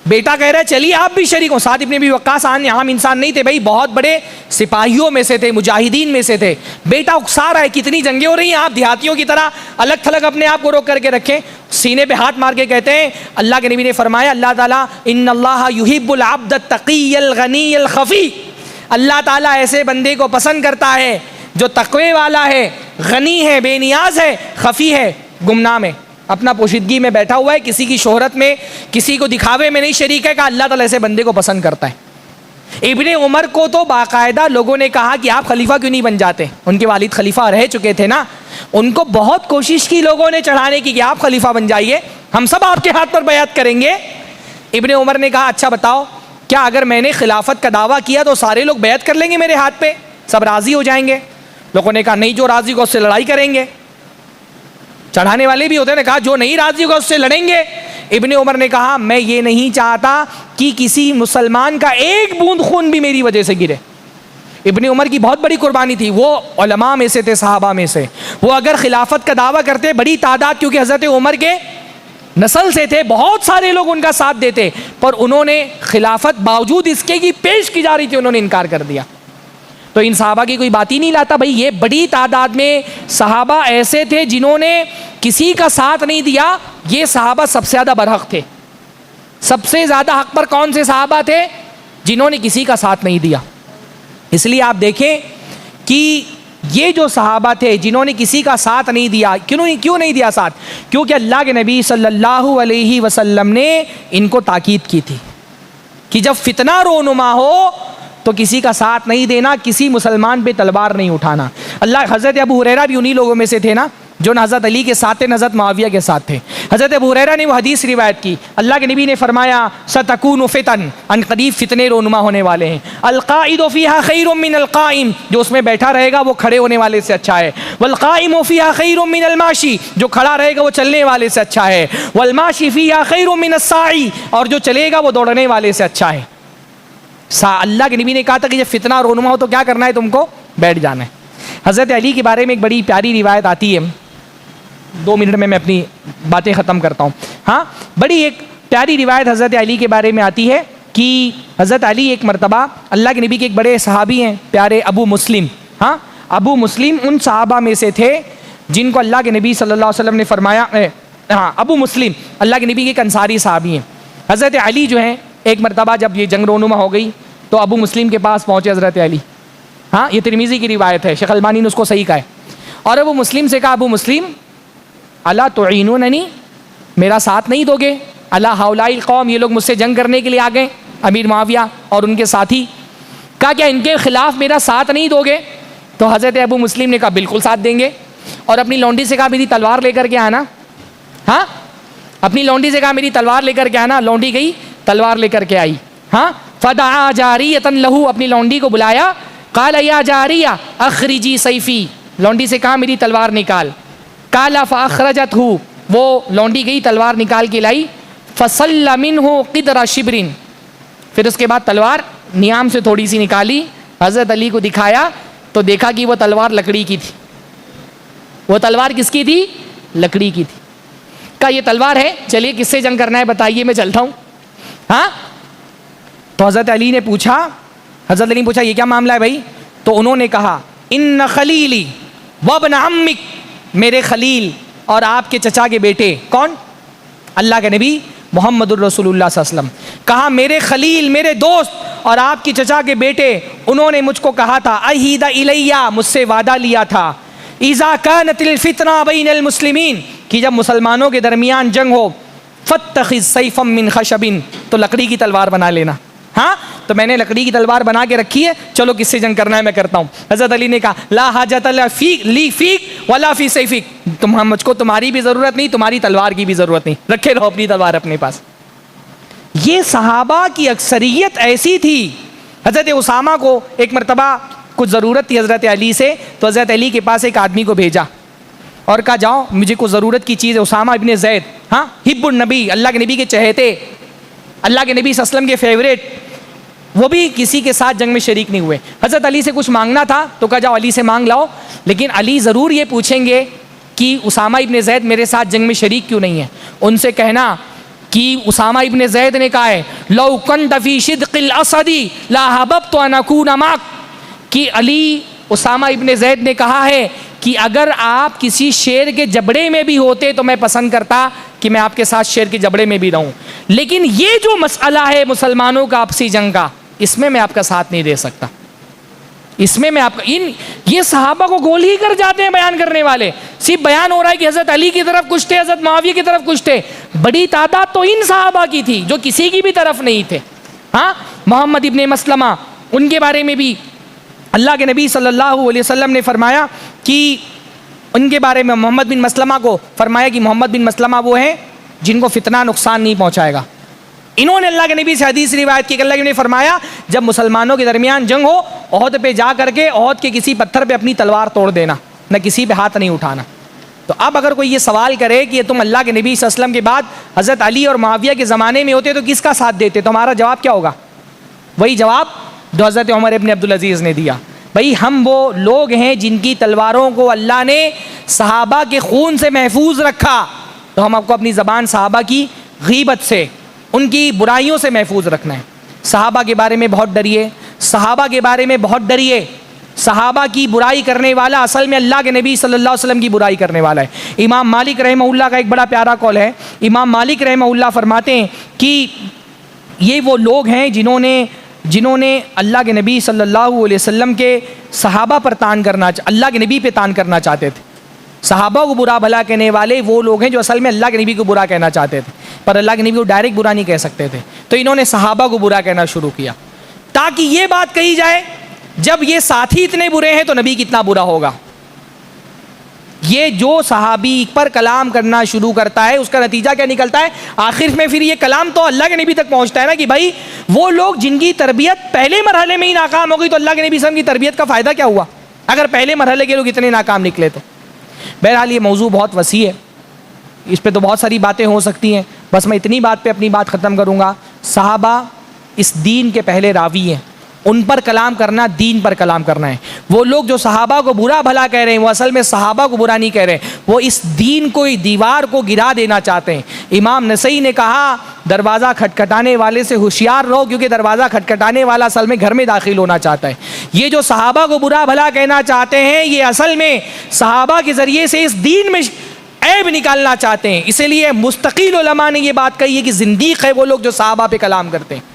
بیٹا کہہ رہا ہے چلیے آپ بھی شریک ہو. سعد ابن ابی وقاص عام انسان نہیں تھے بھائی، بہت بڑے سپاہیوں میں سے تھے، مجاہدین میں سے تھے. بیٹا اکسا رہا ہے، کتنی جنگیں ہو رہی ہیں، آپ دیہاتیوں کی طرح الگ تھلگ اپنے آپ کو روک کر کے رکھیں. سینے پہ ہاتھ مار کے کہتے ہیں، اللہ کے نبی نے فرمایا، اللہ تعالیٰ ان اللہ یحب العبد التقی الغنی الخفی، اللہ تعالیٰ ایسے بندے کو پسند کرتا ہے جو تقوی والا ہے، غنی ہے، بے نیاز ہے، خفی ہے، گمنام ہے، اپنا پوشیدگی میں بیٹھا ہوا ہے، کسی کی شہرت میں، کسی کو دکھاوے میں نہیں شریک ہے. کہ اللہ تعالیٰ ایسے بندے کو پسند کرتا ہے. ابن عمر کو تو باقاعدہ لوگوں نے کہا کہ آپ خلیفہ کیوں نہیں بن جاتے، ان کے والد خلیفہ رہ چکے تھے نا، ان کو بہت کوشش کی لوگوں نے چڑھانے کی کہ آپ خلیفہ بن جائیے، ہم سب آپ کے ہاتھ پر بیعت کریں گے. ابن عمر نے کہا اچھا بتاؤ، کیا اگر میں نے خلافت کا دعویٰ کیا تو سارے لوگ بیعت کر لیں گے میرے ہاتھ پہ، سب راضی ہو جائیں گے؟ لوگوں نے کہا نہیں، جو راضی ہوگا اس سے لڑائی کریں گے. چڑھانے والے بھی ہوتے ہیں، کہا جو نہیں راضی ہوگا اس سے لڑیں گے. ابن عمر نے کہا میں یہ نہیں چاہتا کہ کسی مسلمان کا ایک بوند خون بھی میری وجہ سے گرے. ابن عمر کی بہت بڑی قربانی تھی، وہ علماء میں سے تھے، صحابہ میں سے، وہ اگر خلافت کا دعویٰ کرتے بڑی تعداد، کیونکہ حضرت عمر کے نسل سے تھے، بہت سارے لوگ ان کا ساتھ دیتے، پر انہوں نے خلافت باوجود اس کے کی پیش کی جا رہی تھی، انہوں نے انکار کر دیا۔ تو ان صحابہ کی کوئی بات ہی نہیں لاتا بھائی، یہ بڑی تعداد میں صحابہ ایسے تھے جنہوں نے کسی کا ساتھ نہیں دیا، یہ صحابہ سب سے زیادہ برحق تھے۔ سب سے زیادہ حق پر کون سے صحابہ تھے؟ جنہوں نے کسی کا ساتھ نہیں دیا۔ اس لیے آپ دیکھیں کہ یہ جو صحابہ تھے جنہوں نے کسی کا ساتھ نہیں دیا، کیوں نہیں دیا ساتھ؟ کیونکہ اللہ کے نبی صلی اللہ علیہ وسلم نے ان کو تاکید کی تھی کہ جب فتنہ رونما ہو تو کسی کا ساتھ نہیں دینا، کسی مسلمان پہ تلوار نہیں اٹھانا۔ حضرت ابو ہریرہ بھی انہی لوگوں میں سے تھے نا جو نہ حضرت علی کے ساتھ تھے نہ حضرت معاویہ کے ساتھ تھے۔ حضرت ابو ہریرہ نے وہ حدیث روایت کی، اللہ کے نبی نے فرمایا ستکون فتن، ان قریب فتنے رونما ہونے والے ہیں، القائد فیہا خیر من القائم، جو اس میں بیٹھا رہے گا وہ کھڑے ہونے والے سے اچھا ہے، والقائم فیہا خیر من الماشی، جو کھڑا رہے گا وہ چلنے والے سے اچھا ہے، والماشی فیہا خیر من الساعی، اور جو چلے گا وہ دوڑنے والے سے اچھا ہے۔ اللہ کے نبی نے کہا تھا کہ جب فتنہ رونما ہو تو کیا کرنا ہے؟ تم کو بیٹھ جانا ہے۔ حضرت علی کے بارے میں ایک بڑی پیاری روایت آتی ہے، 2 منٹ میں اپنی باتیں ختم کرتا ہوں۔ ہاں، بڑی ایک پیاری روایت حضرت علی کے بارے میں آتی ہے کہ حضرت علی ایک مرتبہ، اللہ کے نبی کے ایک بڑے صحابی ہیں پیارے ابو مسلم، ہاں ابو مسلم ان صحابہ میں سے تھے جن کو اللہ کے نبی صلی اللہ علیہ وسلم نے فرمایا، ابو مسلم اللہ کے نبی کے ایک انصاری صحابی ہیں۔ حضرت علی جو ہیں ایک مرتبہ جب یہ جنگ رونما ہو گئی تو ابو مسلم کے پاس پہنچے حضرت علی، ہاں یہ ترمذی کی روایت ہے، شیخ البانی نے اس کو صحیح کہا ہے، اور ابو مسلم سے کہا ابو مسلم الا تعینوننی، میرا ساتھ نہیں دو گے؟ الا ہؤلاء القوم، یہ لوگ مجھ سے جنگ کرنے کے لیے آ گئے، امیر معاویہ اور ان کے ساتھی، کہا کیا ان کے خلاف میرا ساتھ نہیں دو گے؟ تو حضرت ابو مسلم نے کہا بالکل ساتھ دیں گے، اور اپنی لونڈی سے کہا میری تلوار لے کر کے آنا، ہاں اپنی لونڈی سے کہا میری تلوار لے کر کے آنا، لونڈی گئی تلوار لے کر کے آئی، ہاں فدعا جاریۃ لہو، اپنی لونڈی کو بلایا، قال یا جاریہ اخرجی سیفی، لونڈی سے کہا میری تلوار نکال، قال فاخرجتہ، وہ لونڈی گئی تلوار نکال کے لائی، فصل منہ قدر شبر، پھر اس کے بعد تلوار نیام سے تھوڑی سی نکالی، حضرت علی کو دکھایا تو دیکھا کہ وہ تلوار لکڑی کی تھی۔ وہ تلوار کس کی تھی؟ لکڑی کی تھی۔ کہا یہ تلوار ہے، چلیے کس سے جنگ کرنا ہے بتائیے، میں چلتا ہوں۔ ہاں تو حضرت علی نے پوچھا یہ کیا معاملہ ہے بھائی؟ تو انہوں نے کہا ان خلیلی وابن عمک، میرے خلیل اور آپ کے چچا کے بیٹے، کون؟ اللہ کے نبی محمد الرسول اللہ صلی اللہ علیہ وسلم، کہا میرے خلیل، میرے دوست اور آپ کے چچا کے بیٹے، انہوں نے مجھ کو کہا تھا اہید الیہ، مجھ سے وعدہ لیا تھا، اذا کانت الفتنہ بین المسلمین، کہ جب مسلمانوں کے درمیان جنگ ہو، فاتخذ سیفا من خشب، تو لکڑی کی تلوار بنا لینا۔ ہاں تو میں نے لکڑی کی تلوار بنا کے رکھی ہے، چلو کس سے جنگ کرنا ہے میں کرتا ہوں۔ حضرت علی نے کہا لا حاجت لی فیک ولا فی سیفک، مجھ کو تمہاری بھی ضرورت نہیں، تمہاری تلوار کی بھی ضرورت نہیں، رکھے رہو اپنی تلوار اپنے پاس۔ یہ صحابہ کی اکثریت ایسی تھی۔ حضرت اسامہ کو ایک مرتبہ کچھ ضرورت تھی حضرت علی سے، تو حضرت علی کے پاس ایک آدمی کو بھیجا اور کہا جاؤ مجھے کوئی ضرورت کی چیز ہے۔ اسامہ ابن زید، ہاں حب النبی، اللہ کے نبی کے چہیتے، اللہ کے نبی صلی اللہ علیہ وسلم کے فیوریٹ، وہ بھی کسی کے ساتھ جنگ میں شریک نہیں ہوئے۔ حضرت علی سے کچھ مانگنا تھا تو کہا جاؤ علی سے مانگ لاؤ، لیکن علی ضرور یہ پوچھیں گے کہ اسامہ ابن زید میرے ساتھ جنگ میں شریک کیوں نہیں ہے۔ ان سے کہنا کہ اسامہ ابن زید نے کہا ہے لو کنت فی شدق الاسد لاحببت ان اکون معک، کہ علی اسامہ ابن زید نے کہا ہے کہ اگر آپ کسی شیر کے جبڑے میں بھی ہوتے تو میں پسند کرتا کہ میں آپ کے ساتھ شیر کے جبڑے میں بھی رہوں، لیکن یہ جو مسئلہ ہے مسلمانوں کا آپسی جنگ کا، اس میں آپ کا ساتھ نہیں دے سکتا، اس میں آپ کا یہ صحابہ کو گول ہی کر جاتے ہیں بیان کرنے والے۔ صرف بیان ہو رہا ہے کہ حضرت علی کی طرف کچھ تھے، حضرت معاویہ کی طرف کچھ تھے، بڑی تعداد تو ان صحابہ کی تھی جو کسی کی بھی طرف نہیں تھے۔ ہاں محمد ابن مسلمہ، ان کے بارے میں بھی اللہ کے نبی صلی اللہ علیہ وسلم نے فرمایا کہ ان کے بارے میں محمد بن مسلمہ کو فرمایا کہ محمد بن مسلمہ وہ ہیں جن کو فتنہ نقصان نہیں پہنچائے گا۔ انہوں نے اللہ کے نبی سے حدیث روایت کی کہ اللہ کے نبی نے فرمایا جب مسلمانوں کے درمیان جنگ ہو، احد پہ جا کر کے احد کے کسی پتھر پہ اپنی تلوار توڑ دینا، نہ کسی پہ ہاتھ نہیں اٹھانا۔ تو اب اگر کوئی یہ سوال کرے کہ تم اللہ کے نبی صلی اللہ علیہ وسلم کے بعد حضرت علی اور معاویہ کے زمانے میں ہوتے تو کس کا ساتھ دیتے، تو ہمارا جواب کیا ہوگا؟ وہی جواب جو حضرت عمر ابن عبدالعزیز نے دیا بھئی ہم وہ لوگ ہیں جن کی تلواروں کو اللہ نے صحابہ کے خون سے محفوظ رکھا، تو ہم آپ کو اپنی زبان صحابہ کی غیبت سے، ان کی برائیوں سے محفوظ رکھنا ہے۔ صحابہ کے بارے میں بہت ڈریے، صحابہ کے بارے میں بہت ڈریے۔ صحابہ کی برائی کرنے والا اصل میں اللہ کے نبی صلی اللہ علیہ وسلم کی برائی کرنے والا ہے۔ امام مالک رحمہ اللہ کا ایک بڑا پیارا قول ہے۔ امام مالک رحمہ اللہ فرماتے ہیں کہ یہ وہ لوگ ہیں جنہوں نے اللہ کے نبی صلی اللہ علیہ وسلم کے صحابہ پر اللہ کے نبی پہ تان کرنا چاہتے تھے۔ صحابہ کو برا بھلا کہنے والے وہ لوگ ہیں جو اصل میں اللہ کے نبی کو برا کہنا چاہتے تھے، پر اللہ کے نبی کو ڈائریکٹ برا نہیں کہہ سکتے تھے، تو انہوں نے صحابہ کو برا کہنا شروع کیا، تاکہ یہ بات کہی جائے جب یہ ساتھی اتنے برے ہیں تو نبی کتنا برا ہوگا۔ یہ جو صحابی پر کلام کرنا شروع کرتا ہے اس کا نتیجہ کیا نکلتا ہے؟ آخر میں پھر یہ کلام تو اللہ کے نبی تک پہنچتا ہے نا، کہ بھائی وہ لوگ جن کی تربیت پہلے مرحلے میں ہی ناکام ہو گئی تو اللہ کے نبی صلی اللہ علیہ وسلم کی تربیت کا فائدہ کیا ہوا اگر پہلے مرحلے کے لوگ اتنے ناکام نکلے تو۔ بہرحال یہ موضوع بہت وسیع ہے، اس پہ تو بہت ساری باتیں ہو سکتی ہیں، بس میں اتنی بات پہ اپنی بات ختم کروں گا۔ صحابہ اس دین کے پہلے راوی ہیں، ان پر کلام کرنا دین پر کلام کرنا ہے۔ وہ لوگ جو صحابہ کو برا بھلا کہہ رہے ہیں وہ اصل میں صحابہ کو برا نہیں کہہ رہے، وہ اس دین کو، دیوار کو گرا دینا چاہتے ہیں۔ امام نسائی نے کہا دروازہ کھٹکھٹانے والے سے ہوشیار رہو، کیونکہ دروازہ کھٹکھٹانے والا اصل میں گھر میں داخل ہونا چاہتا ہے۔ یہ جو صحابہ کو برا بھلا کہنا چاہتے ہیں یہ اصل میں صحابہ کے ذریعے سے اس دین میں عیب نکالنا چاہتے ہیں۔ اسی لیے مستقل علماء نے یہ بات کہی ہے کہ زندیق ہے وہ لوگ جو صحابہ پہ کلام کرتے ہیں۔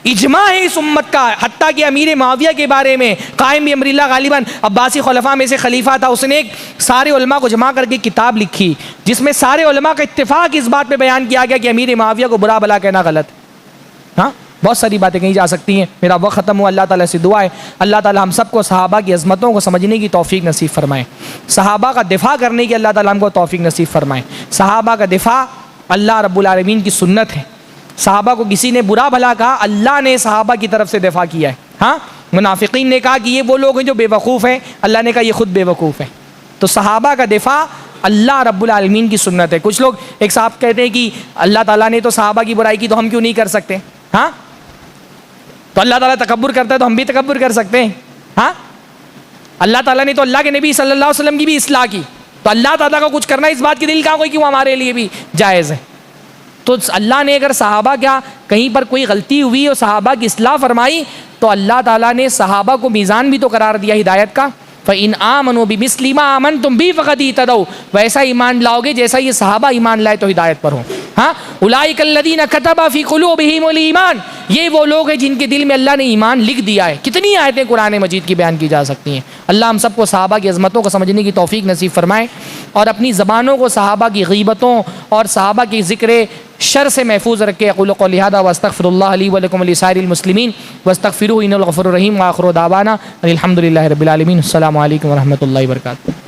اجماع ہے اس امت کا، حتیٰ کہ امیر معاویہ کے بارے میں قائم بھی امر اللہ غالباً عباسی خلفاء میں سے خلیفہ تھا، اس نے ایک سارے علماء کو جمع کر کے کتاب لکھی جس میں سارے علماء کا اتفاق اس بات پہ بیان کیا گیا کہ امیر معاویہ کو برا بھلا کہنا غلط ہے۔ ہاں بہت ساری باتیں کہیں جا سکتی ہیں، میرا وقت ختم ہوا۔ اللہ تعالیٰ سے دعا ہے اللہ تعالیٰ ہم سب کو صحابہ کی عظمتوں کو سمجھنے کی توفیق نصیب فرمائے، صحابہ کا دفاع کرنے کی اللہ تعالیٰ ہم کو توفیق نصیب فرمائے۔ صحابہ کا دفاع اللہ رب العالمین کی سنت ہے۔ صحابہ کو کسی نے برا بھلا کہا، اللہ نے صحابہ کی طرف سے دفاع کیا ہے۔ ہاں منافقین نے کہا کہ یہ وہ لوگ ہیں جو بے وقوف ہیں، اللہ نے کہا یہ خود بے وقوف ہیں۔ تو صحابہ کا دفاع اللہ رب العالمین کی سنت ہے۔ کچھ لوگ ایک صاحب کہتے ہیں کہ اللہ تعالیٰ نے تو صحابہ کی برائی کی تو ہم کیوں نہیں کر سکتے؟ ہاں تو اللہ تعالیٰ تکبر کرتا ہے تو ہم بھی تکبر کر سکتے ہیں؟ ہاں اللہ تعالیٰ نے تو اللہ کے نبی صلی اللہ علیہ وسلم کی بھی اصلاح کی، تو اللہ تعالیٰ کا کچھ کرنا اس بات کی دلیل کہاں کوئی کہ وہ ہمارے لیے بھی جائز ہے؟ تو اللہ نے اگر صحابہ کیا کہیں پر کوئی غلطی ہوئی اور صحابہ کی اصلاح فرمائی تو اللہ تعالیٰ نے صحابہ کو میزان بھی تو قرار دیا ہدایت کا۔ فَإِنْ آمَنُوا بِمِثْلِ مَا آمَنْتُمْ بِهِ فَقَدْ اهْتَدَوْا، ویسا ایمان لاؤ گے جیسا یہ صحابہ ایمان لائے تو ہدایت پر ہوں۔ ہاں اولئک الذین کتب فی قلوبہم الایمان، یہ وہ لوگ ہیں جن کے دل میں اللہ نے ایمان لکھ دیا ہے۔ کتنی آیتیں قرآن مجید کی بیان کی جا سکتی ہیں۔ اللہ ہم سب کو صحابہ کی عظمتوں کو سمجھنے کی توفیق نصیب فرمائے اور اپنی زبانوں کو صحابہ کی غیبتوں اور صحابہ کی ذکر شر سے محفوظ رکھے۔ اقول قولی ھذا واستغفر اللہ لی ولکم ولسائر المسلمین واستغفروہ انہ الغفور الرحیم، وآخر دعوانا الحمد للہ رب العالمین۔ السلام علیکم ورحمۃ اللہ وبرکاتہ۔